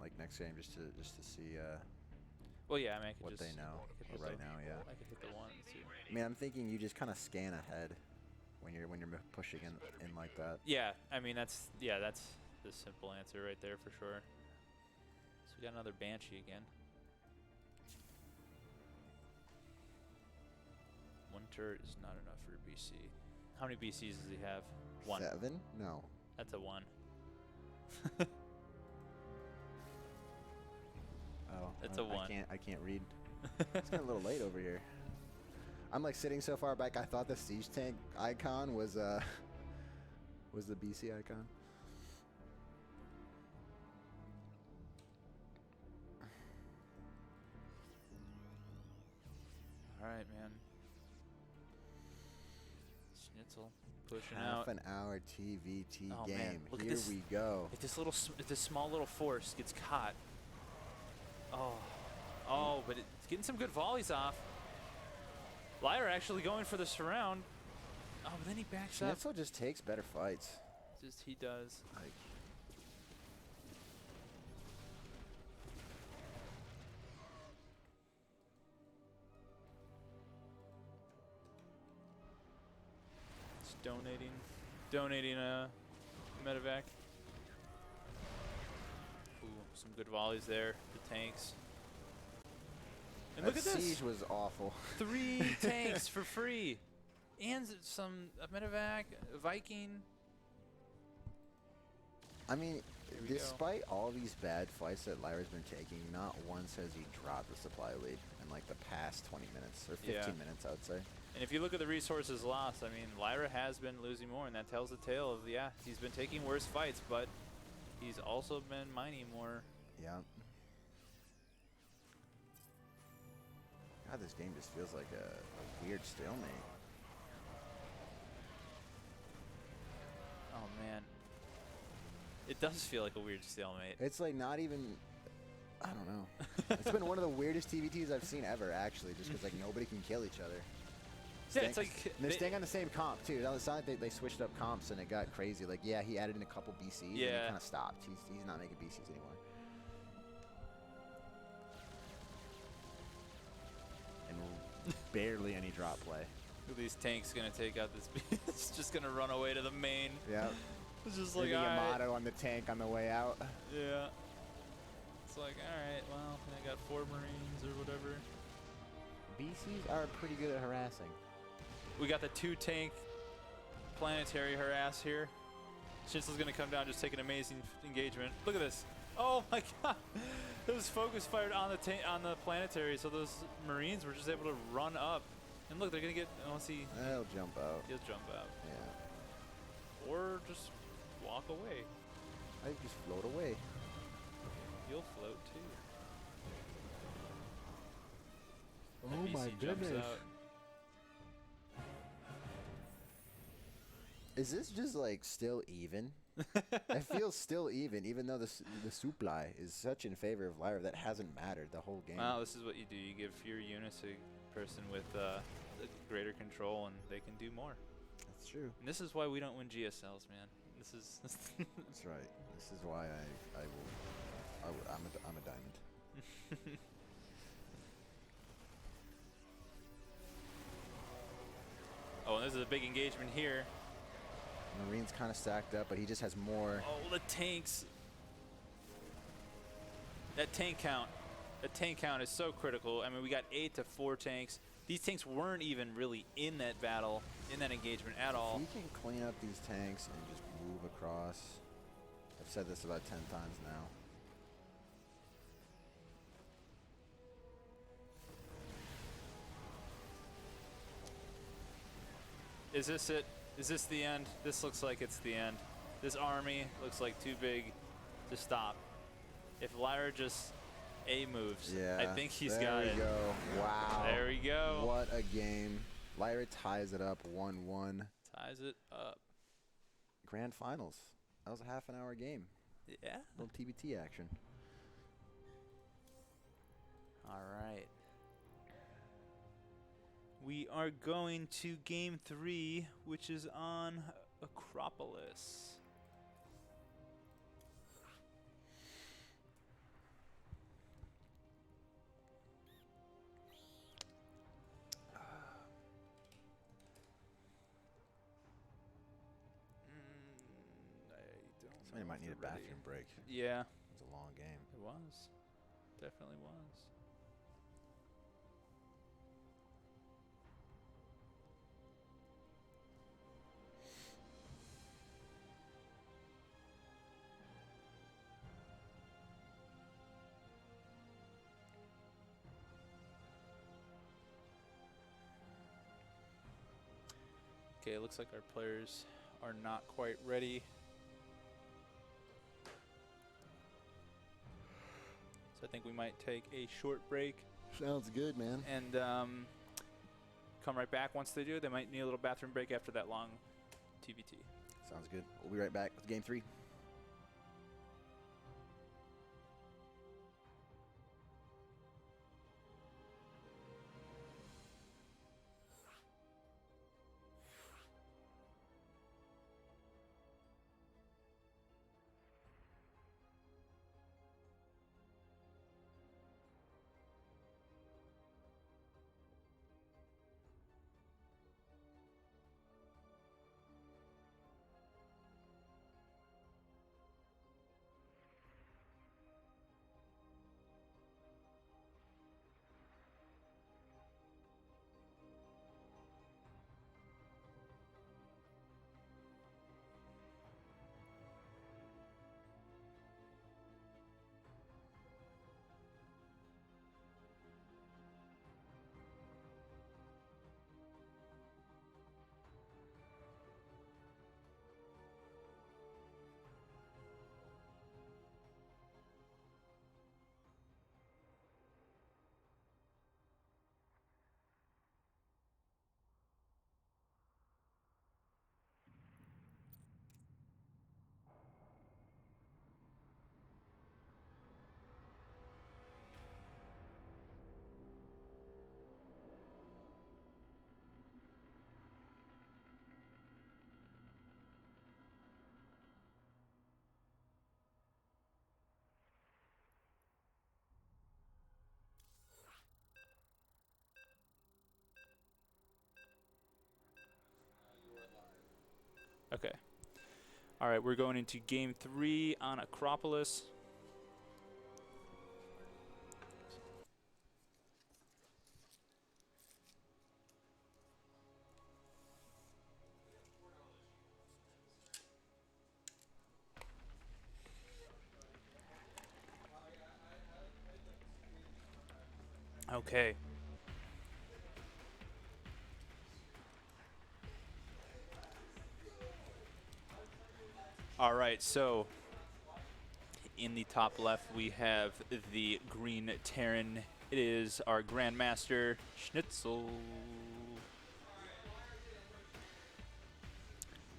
like next game, just to see. Well, yeah, I mean, I could what just they know right now. Yeah. I could hit the one. Too. I mean, I'm thinking you just kind of scan ahead when you're pushing in like that. Yeah, I mean that's the simple answer right there for sure. So we got another Banshee again. One turret is not enough for a BC. How many BCs does he have? 1. 7? No. That's a 1. Oh, it's a 1. I can't read. It's getting a little late over here. I'm like sitting so far back. I thought the siege tank icon was the BC icon. All right, man. Schnitzel pushing Half out. an hour TVT game. Man. Look Here at this. we go. If this small little force gets caught. Oh, but it's getting some good volleys off. Lyra actually going for the surround. Oh, but then he backs up. Schnitzel just takes better fights. He does. Like, It's donating a medevac. Ooh, some good volleys there. The tanks. And look at this. Siege was awful. 3 tanks for free. And some medevac, Viking. I mean, despite all these bad fights that Lyra's been taking, not once has he dropped the supply lead in like the past 20 minutes or 15 minutes, I would say. And if you look at the resources lost, I mean, Lyra has been losing more, and that tells the tale of, yeah, he's been taking worse fights, but he's also been mining more. Yeah. God, this game just feels like a weird stalemate. Oh, man. It does feel like a weird stalemate. It's like not even, I don't know. It's been one of the weirdest TVTs I've seen ever, actually, just because like nobody can kill each other. Yeah, it's like they're staying on the same comp too. On the side, they switched up comps and it got crazy. Like, yeah, he added in a couple BCs and he kind of stopped. He's not making BCs anymore. And barely any drop play. Look at these tanks gonna take out this beast. It's just gonna run away to the main. Yeah. It's just like, Yamato on the tank on the way out. Yeah. It's like, alright, well, I got 4 Marines or whatever. BCs are pretty good at harassing. We got the 2 tank planetary harass here. Schnitzel's gonna come down, just take an amazing engagement. Look at this. Oh my god. Those focus fired on the planetary, so those Marines were just able to run up. And look, they're gonna get, let's see. They'll jump out. He'll jump out. Yeah. Or just walk away. I just float away. You'll float too. Oh my goodness. Is this just like still even? I feel still even though the supply is such in favor of Lyra that hasn't mattered the whole game. Well, this is what you do. You give fewer units to a person with greater control, and they can do more. That's true. And this is why we don't win GSLs, man. This is. That's right. This is why I'm a diamond. Oh, and this is a big engagement here. Marine's kind of stacked up, but he just has more. Oh, the tanks. That tank count. The tank count is so critical. I mean, we got 8 to 4 tanks. These tanks weren't even really in that battle, in that engagement at all. If he can clean up these tanks and just move across. I've said this about 10 times now. Is this it? Is this the end? This looks like it's the end. This army looks like too big to stop. If Lyra just moves, yeah, I think he's got it. There we go. Wow. There we go. What a game. Lyra ties it up 1-1. Ties it up. Grand finals. That was a half-an-hour game. Yeah. Little TBT action. All right. We are going to game 3, which is on Acropolis. Somebody might need a bathroom break. Yeah. It was a long game. It was. Definitely was. Okay, it looks like our players are not quite ready. So I think we might take a short break. Sounds good, man. And come right back once they do. They might need a little bathroom break after that long TBT. Sounds good. We'll be right back with game 3. All right, we're going into game 3 on Acropolis. Okay. All right, so in the top left, we have the green Terran. It is our Grandmaster, Schnitzel.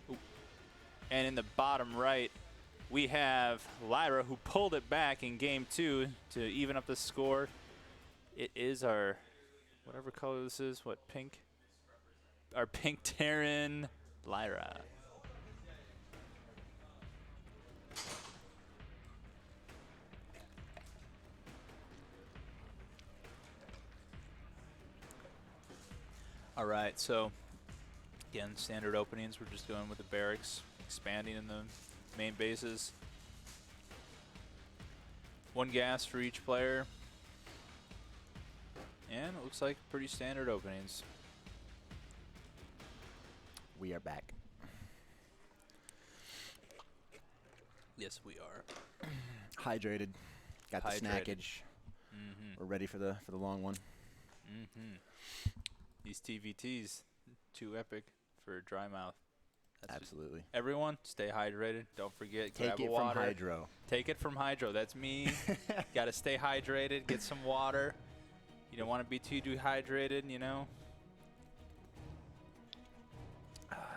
Ooh. And in the bottom right, we have Lyra, who pulled it back in game 2 to even up the score. It is our, whatever color this is, what, pink? Our pink Terran, Lyra. All right, so again, standard openings. We're just going with the barracks, expanding in the main bases. 1 gas for each player. And it looks like pretty standard openings. We are back. Yes, we are. Hydrated. Got the Hydrated. snackage. We're ready for the long one. These TVTs, too epic for dry mouth. That's Absolutely. everyone, stay hydrated. Don't forget, Take grab it a water. from Hydro. Take it from Hydro. That's me. Got to stay hydrated. Get some water. You don't want to be too dehydrated, you know.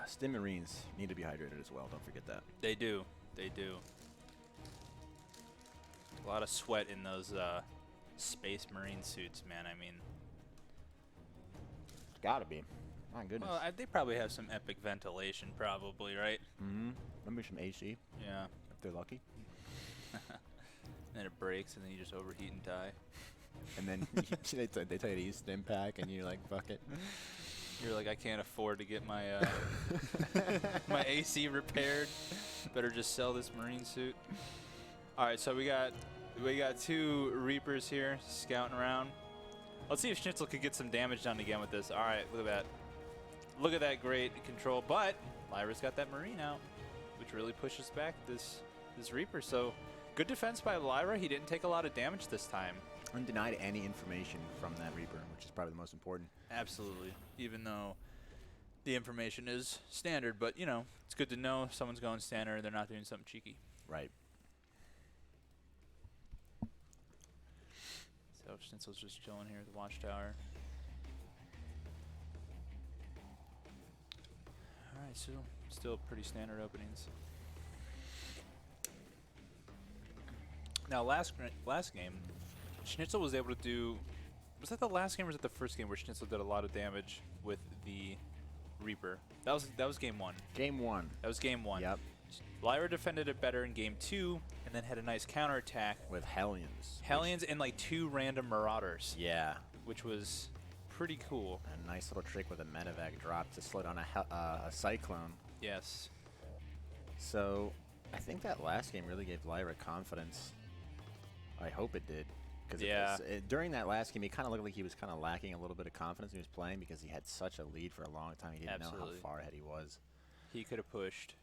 Stim Marines need to be hydrated as well. Don't forget that. They do. They do. A lot of sweat in those Space Marine suits, man. I mean, Gotta be. My goodness. well, they probably have some epic ventilation, probably, right? Maybe some AC Yeah. if they're lucky. Then it breaks, and then you just overheat and die. And then they tell you to use Stim Pack, and you're like, fuck it. You're like, I can't afford to get my my AC repaired. Better just sell this Marine suit. All right, so we got 2 Reapers here scouting around. Let's see if Schnitzel could get some damage done again with this. All right, look at that. Look at that great control. But Lyra's got that Marine out, which really pushes back this Reaper. So good defense by Lyra. He didn't take a lot of damage this time. Undenied any information from that Reaper, which is probably the most important. Absolutely. Even though the information is standard, but you know, it's good to know if someone's going standard, they're not doing something cheeky. Right. So Schnitzel's just chilling here at the watchtower. All right, so still pretty standard openings. Now, last game, Schnitzel was able to do. Was that the last game or was it the first game where Schnitzel did a lot of damage with the Reaper? That was game 1. Game 1. That was game 1. Yep. Lyra defended it better in game 2, and then had a nice counterattack. With Hellions. Hellions and like 2 random Marauders. Yeah. Which was pretty cool. A nice little trick with a medevac drop to slow down a Cyclone. Yes. So, I think that last game really gave Lyra confidence. I hope it did. Because during that last game, he kind of looked like he was kind of lacking a little bit of confidence when he was playing because he had such a lead for a long time. He didn't know how far ahead he was. He could have pushed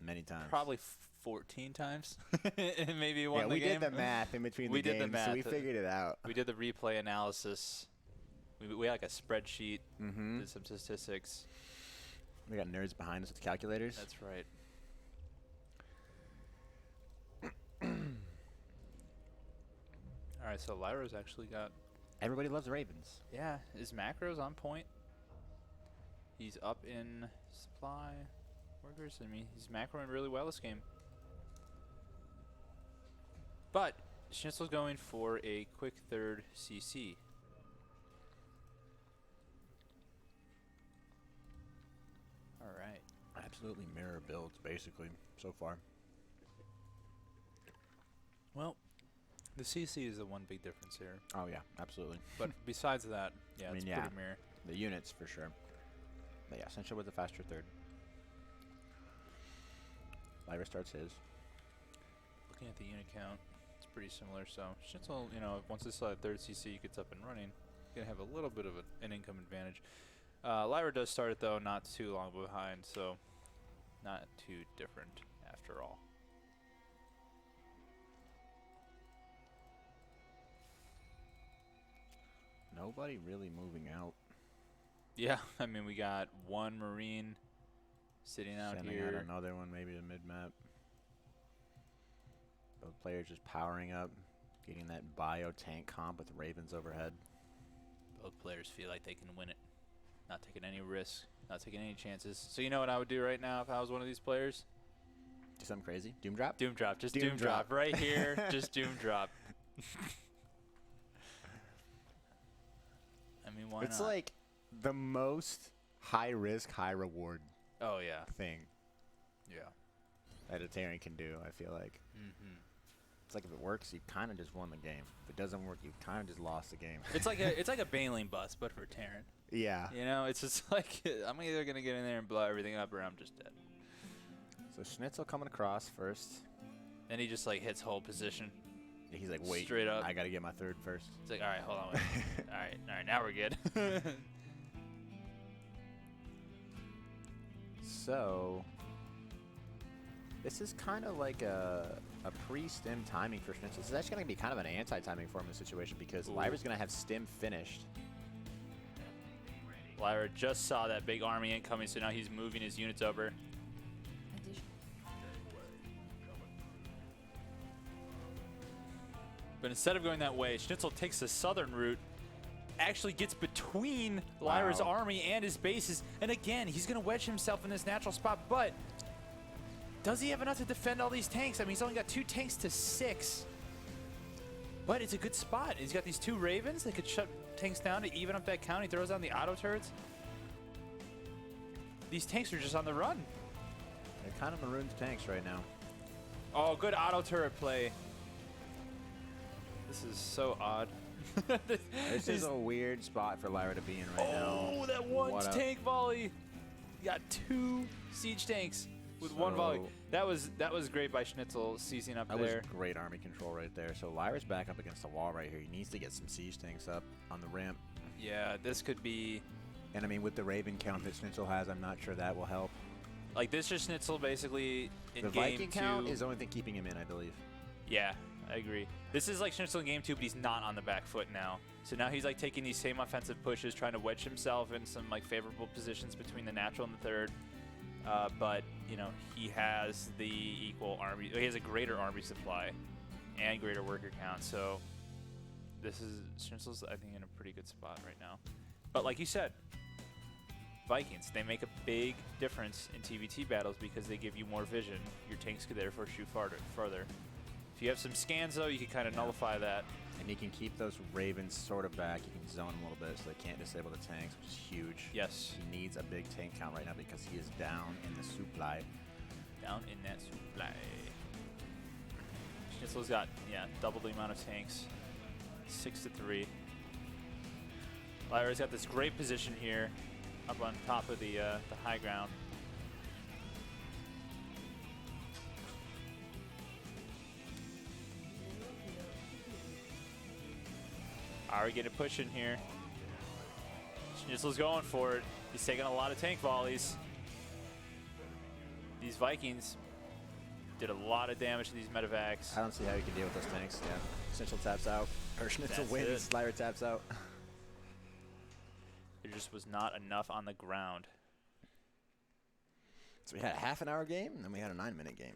many times. Probably 14 times. And maybe won the game. We did the math in between the games, so we figured it out. We did the replay analysis. We had like a spreadsheet, did some statistics. We got nerds behind us with calculators. That's right. All right, so Lyra's actually got... Everybody loves Ravens. Yeah, his macro's on point. He's up in supply workers. I mean, he's macroing really well this game. But Schnitzel's going for a quick third CC. All right. Absolutely mirror builds, basically, so far. Well, the CC is the one big difference here. Oh, yeah, absolutely. But besides that, yeah, it's pretty mirror. The units, for sure. But yeah, Essential with a faster third. Lyra starts his. Looking at the unit count, it's pretty similar. So Schnitzel, you know, once this third CC gets up and running, gonna have a little bit of an income advantage. Lyra does start it though, not too long behind, so not too different after all. Nobody really moving out. Yeah, I mean, we got one Marine sitting out Sending here. out another one maybe to mid-map. Both players just powering up, getting that bio tank comp with Ravens overhead. Both players feel like they can win it. Not taking any risks, not taking any chances. So you know what I would do right now if I was one of these players? Do something crazy? Doom drop? Doom drop. Just Doom doom drop. drop. Right here. Just doom drop. I mean, why It's not? like the most high risk, high reward Oh, yeah. thing Yeah. that a Terran can do, I feel like. Mm-hmm. It's like if it works, you kind of just won the game. If it doesn't work, you kind of just lost the game. It's like a Baneling bus, but for Terran. Yeah. You know, it's just like I'm either gonna get in there and blow everything up, or I'm just dead. So Schnitzel coming across first. Then he just like hits hold position. He's like, wait, Straight up. I got to get my third first. It's like, all right, hold on, wait. all right, now we're good. So this is kind of like a pre-stim timing for Schnitzel. This is actually going to be kind of an anti-timing for him in this situation because Lyra's going to have stim finished. Lyra just saw that big army incoming, so now he's moving his units over. But instead of going that way, Schnitzel takes the southern route, actually gets between Lyra's army and his bases, and again, he's going to wedge himself in this natural spot, but does he have enough to defend all these tanks? I mean, he's only got 2 tanks to 6. But it's a good spot. He's got these 2 Ravens that could shut tanks down to even up that count. He throws down the auto turrets. These tanks are just on the run. They're kind of marooned tanks right now. Oh, good auto turret play. This is so odd. This is a weird spot for Lyra to be in right now. Oh, that one What tank volley. You got 2 siege tanks with 1 volley. That was great by Schnitzel seizing up That there. was great army control right there. So Lyra's back up against the wall right here. He needs to get some siege tanks up on the ramp. Yeah, this could be... And I mean, with the Raven count that Schnitzel has, I'm not sure that will help. Like, this is Schnitzel basically in The game Viking 2. count is the only thing keeping him in, I believe. Yeah, I agree. This is like Schnitzel in game 2, but he's not on the back foot now. So now he's like taking these same offensive pushes, trying to wedge himself in some like favorable positions between the natural and the third. But, you know, he has the equal army. He has a greater army supply and greater worker count. So this is Schnitzel's, I think, in a pretty good spot right now. But like you said, Vikings, they make a big difference in TVT battles because they give you more vision. Your tanks could therefore shoot further. If you have some scans, though, you can kind of nullify that. And he can keep those Ravens sort of back. He can zone them a little bit so they can't disable the tanks, which is huge. Yes. He needs a big tank count right now because he is down in the supply. Down in that supply. Schnitzel's got, yeah, double the amount of tanks. 6-3. Lyra's got this great position here up on top of the high ground. Ari getting a push in here. Schnitzel's going for it. He's taking a lot of tank volleys. These Vikings did a lot of damage to these medevacs. I don't see how you can deal with those tanks. Yeah. Schnitzel taps out. Or Schnitzel That's wins. it. Lyra taps out. There just was not enough on the ground. So we had a half an hour game, and then we had a 9-minute game.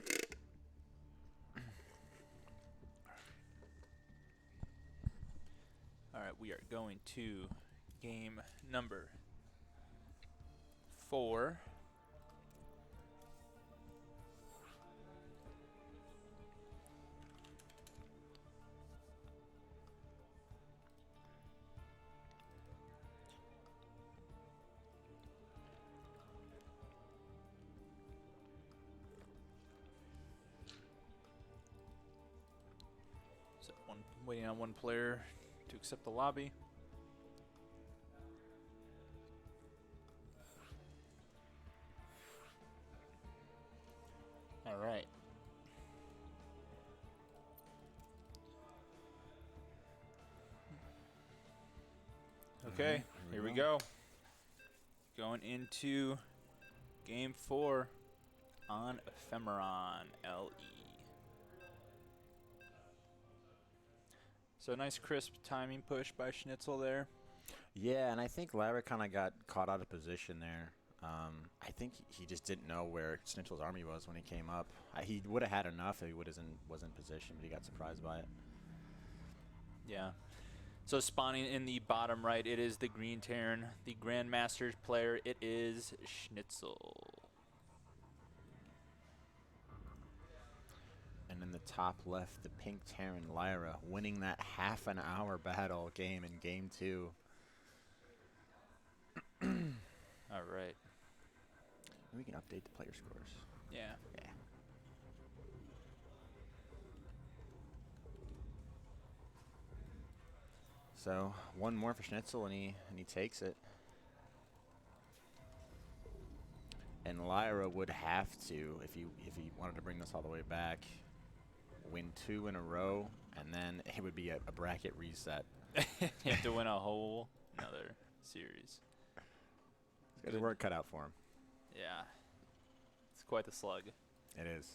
All right, we are going to game number 4. So waiting on one player to accept the lobby. All right. Okay, here we go. Going into game 4 on Ephemeron LE. So nice crisp timing push by Schnitzel there. Yeah, and I think Lyra kind of got caught out of position there. I think he just didn't know where Schnitzel's army was when he came up. He would have had enough if he was in position, but he got surprised by it. Yeah. So spawning in the bottom right, it is the Green Terran, the Grandmaster's player. It is Schnitzel. And in the top left, the Pink Terran Lyra winning that half an hour battle game in game 2. All right. We can update the player scores. Yeah. Yeah. So one more for Schnitzel, and he takes it. And Lyra would have to, if he wanted to bring this all the way back, win 2 in a row, and then it would be a bracket reset. You have to win a whole another series. There's work cut out for him. Yeah. It's quite the slug. It is.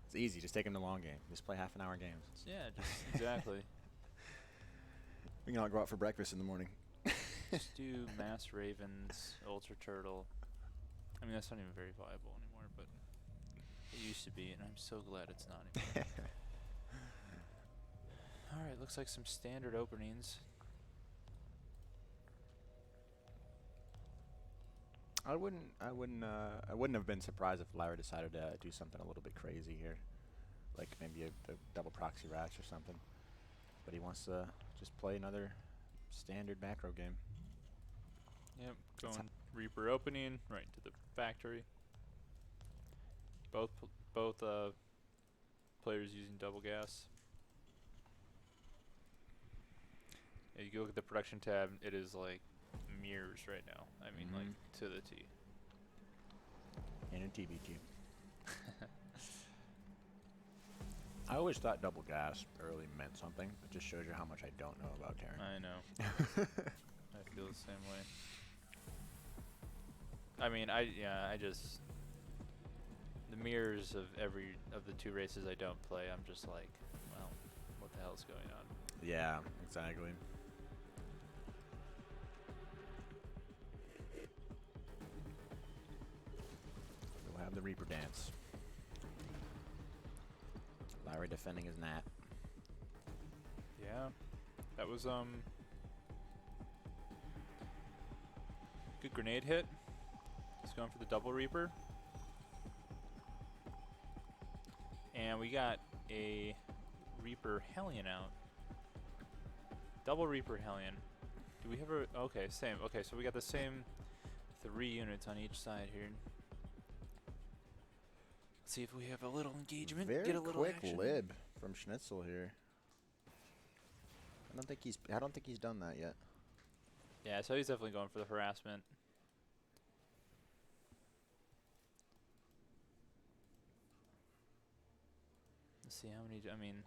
It's easy. Just take him to long game. Just play half-an-hour games. Yeah, just exactly. We can all go out for breakfast in the morning. Just do Mass Ravens, Ultra Turtle. I mean, that's not even very viable anymore, but it used to be, and I'm so glad it's not anymore. All right, looks like some standard openings. I wouldn't have been surprised if Lyra decided to do something a little bit crazy here, like maybe a double proxy rats or something. But he wants to just play another standard macro game. Yep, going Reaper opening right into the factory. Both players using double gas. If you look at the production tab, it is like mirrors right now. I mean, like to the T. And a TBQ. I always thought double gas early meant something. It just shows you how much I don't know about Terran. I know. I feel the same way. I mean, I just the mirrors of the 2 races I don't play. I'm just like, well, what the hell's going on? Yeah, exactly. We'll have the Reaper dance. Lyra defending his nat. Yeah, that was good grenade hit. He's going for the double Reaper. And we got a Reaper Hellion out. Double Reaper Hellion. Do we have a... Okay, same. Okay, so we got the same 3 units on each side here. Let's see if we have a little engagement. Very get a little quick action. lib from Schnitzel here. I don't think he's done that yet. Yeah, so he's definitely going for the harassment. Let's see how many. I mean,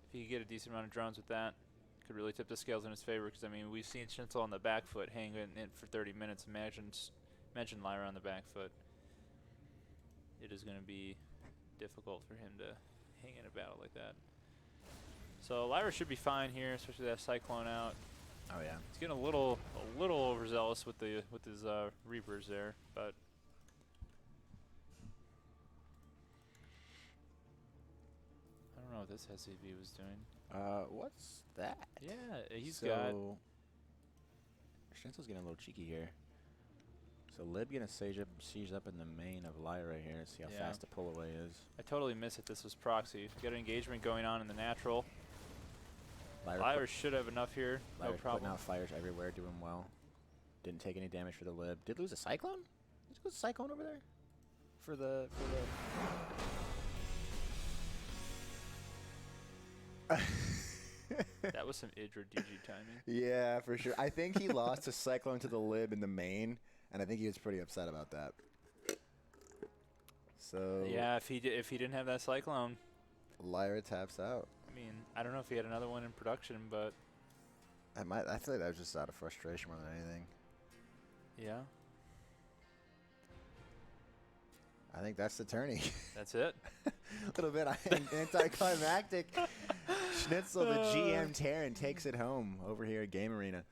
if he could get a decent amount of drones with that, could really tip the scales in his favor. Because I mean, we've seen Schnitzel on the back foot hanging in for 30 minutes. Imagine Lyra on the back foot. It is going to be difficult for him to hang in a battle like that. So Lyra should be fine here, especially that Cyclone out. Oh yeah. He's getting a little overzealous with his Reapers there, but I don't know what this SCV was doing. What's that? Yeah, he's so got. Schnitzel's getting a little cheeky here. So Lib gonna siege up in the main of Lyra here. See how fast the pull away is. I totally miss it. This was proxy. Got an engagement going on in the natural. Lyra should have enough here. No problem. Putting out fires everywhere, doing well. Didn't take any damage for the Lib. Did lose a Cyclone? Did you lose a Cyclone over there? For the That was some Idra DG timing. Yeah, for sure. I think he lost a Cyclone to the Lib in the main, and I think he was pretty upset about that. So yeah, if he didn't have that Cyclone, Lyra taps out. I mean, I don't know if he had another one in production, but I feel like that was just out of frustration more than anything. Yeah. I think that's the tourney. That's it. A little bit anticlimactic. Schnitzel, the GM Terran, takes it home over here at GameArena.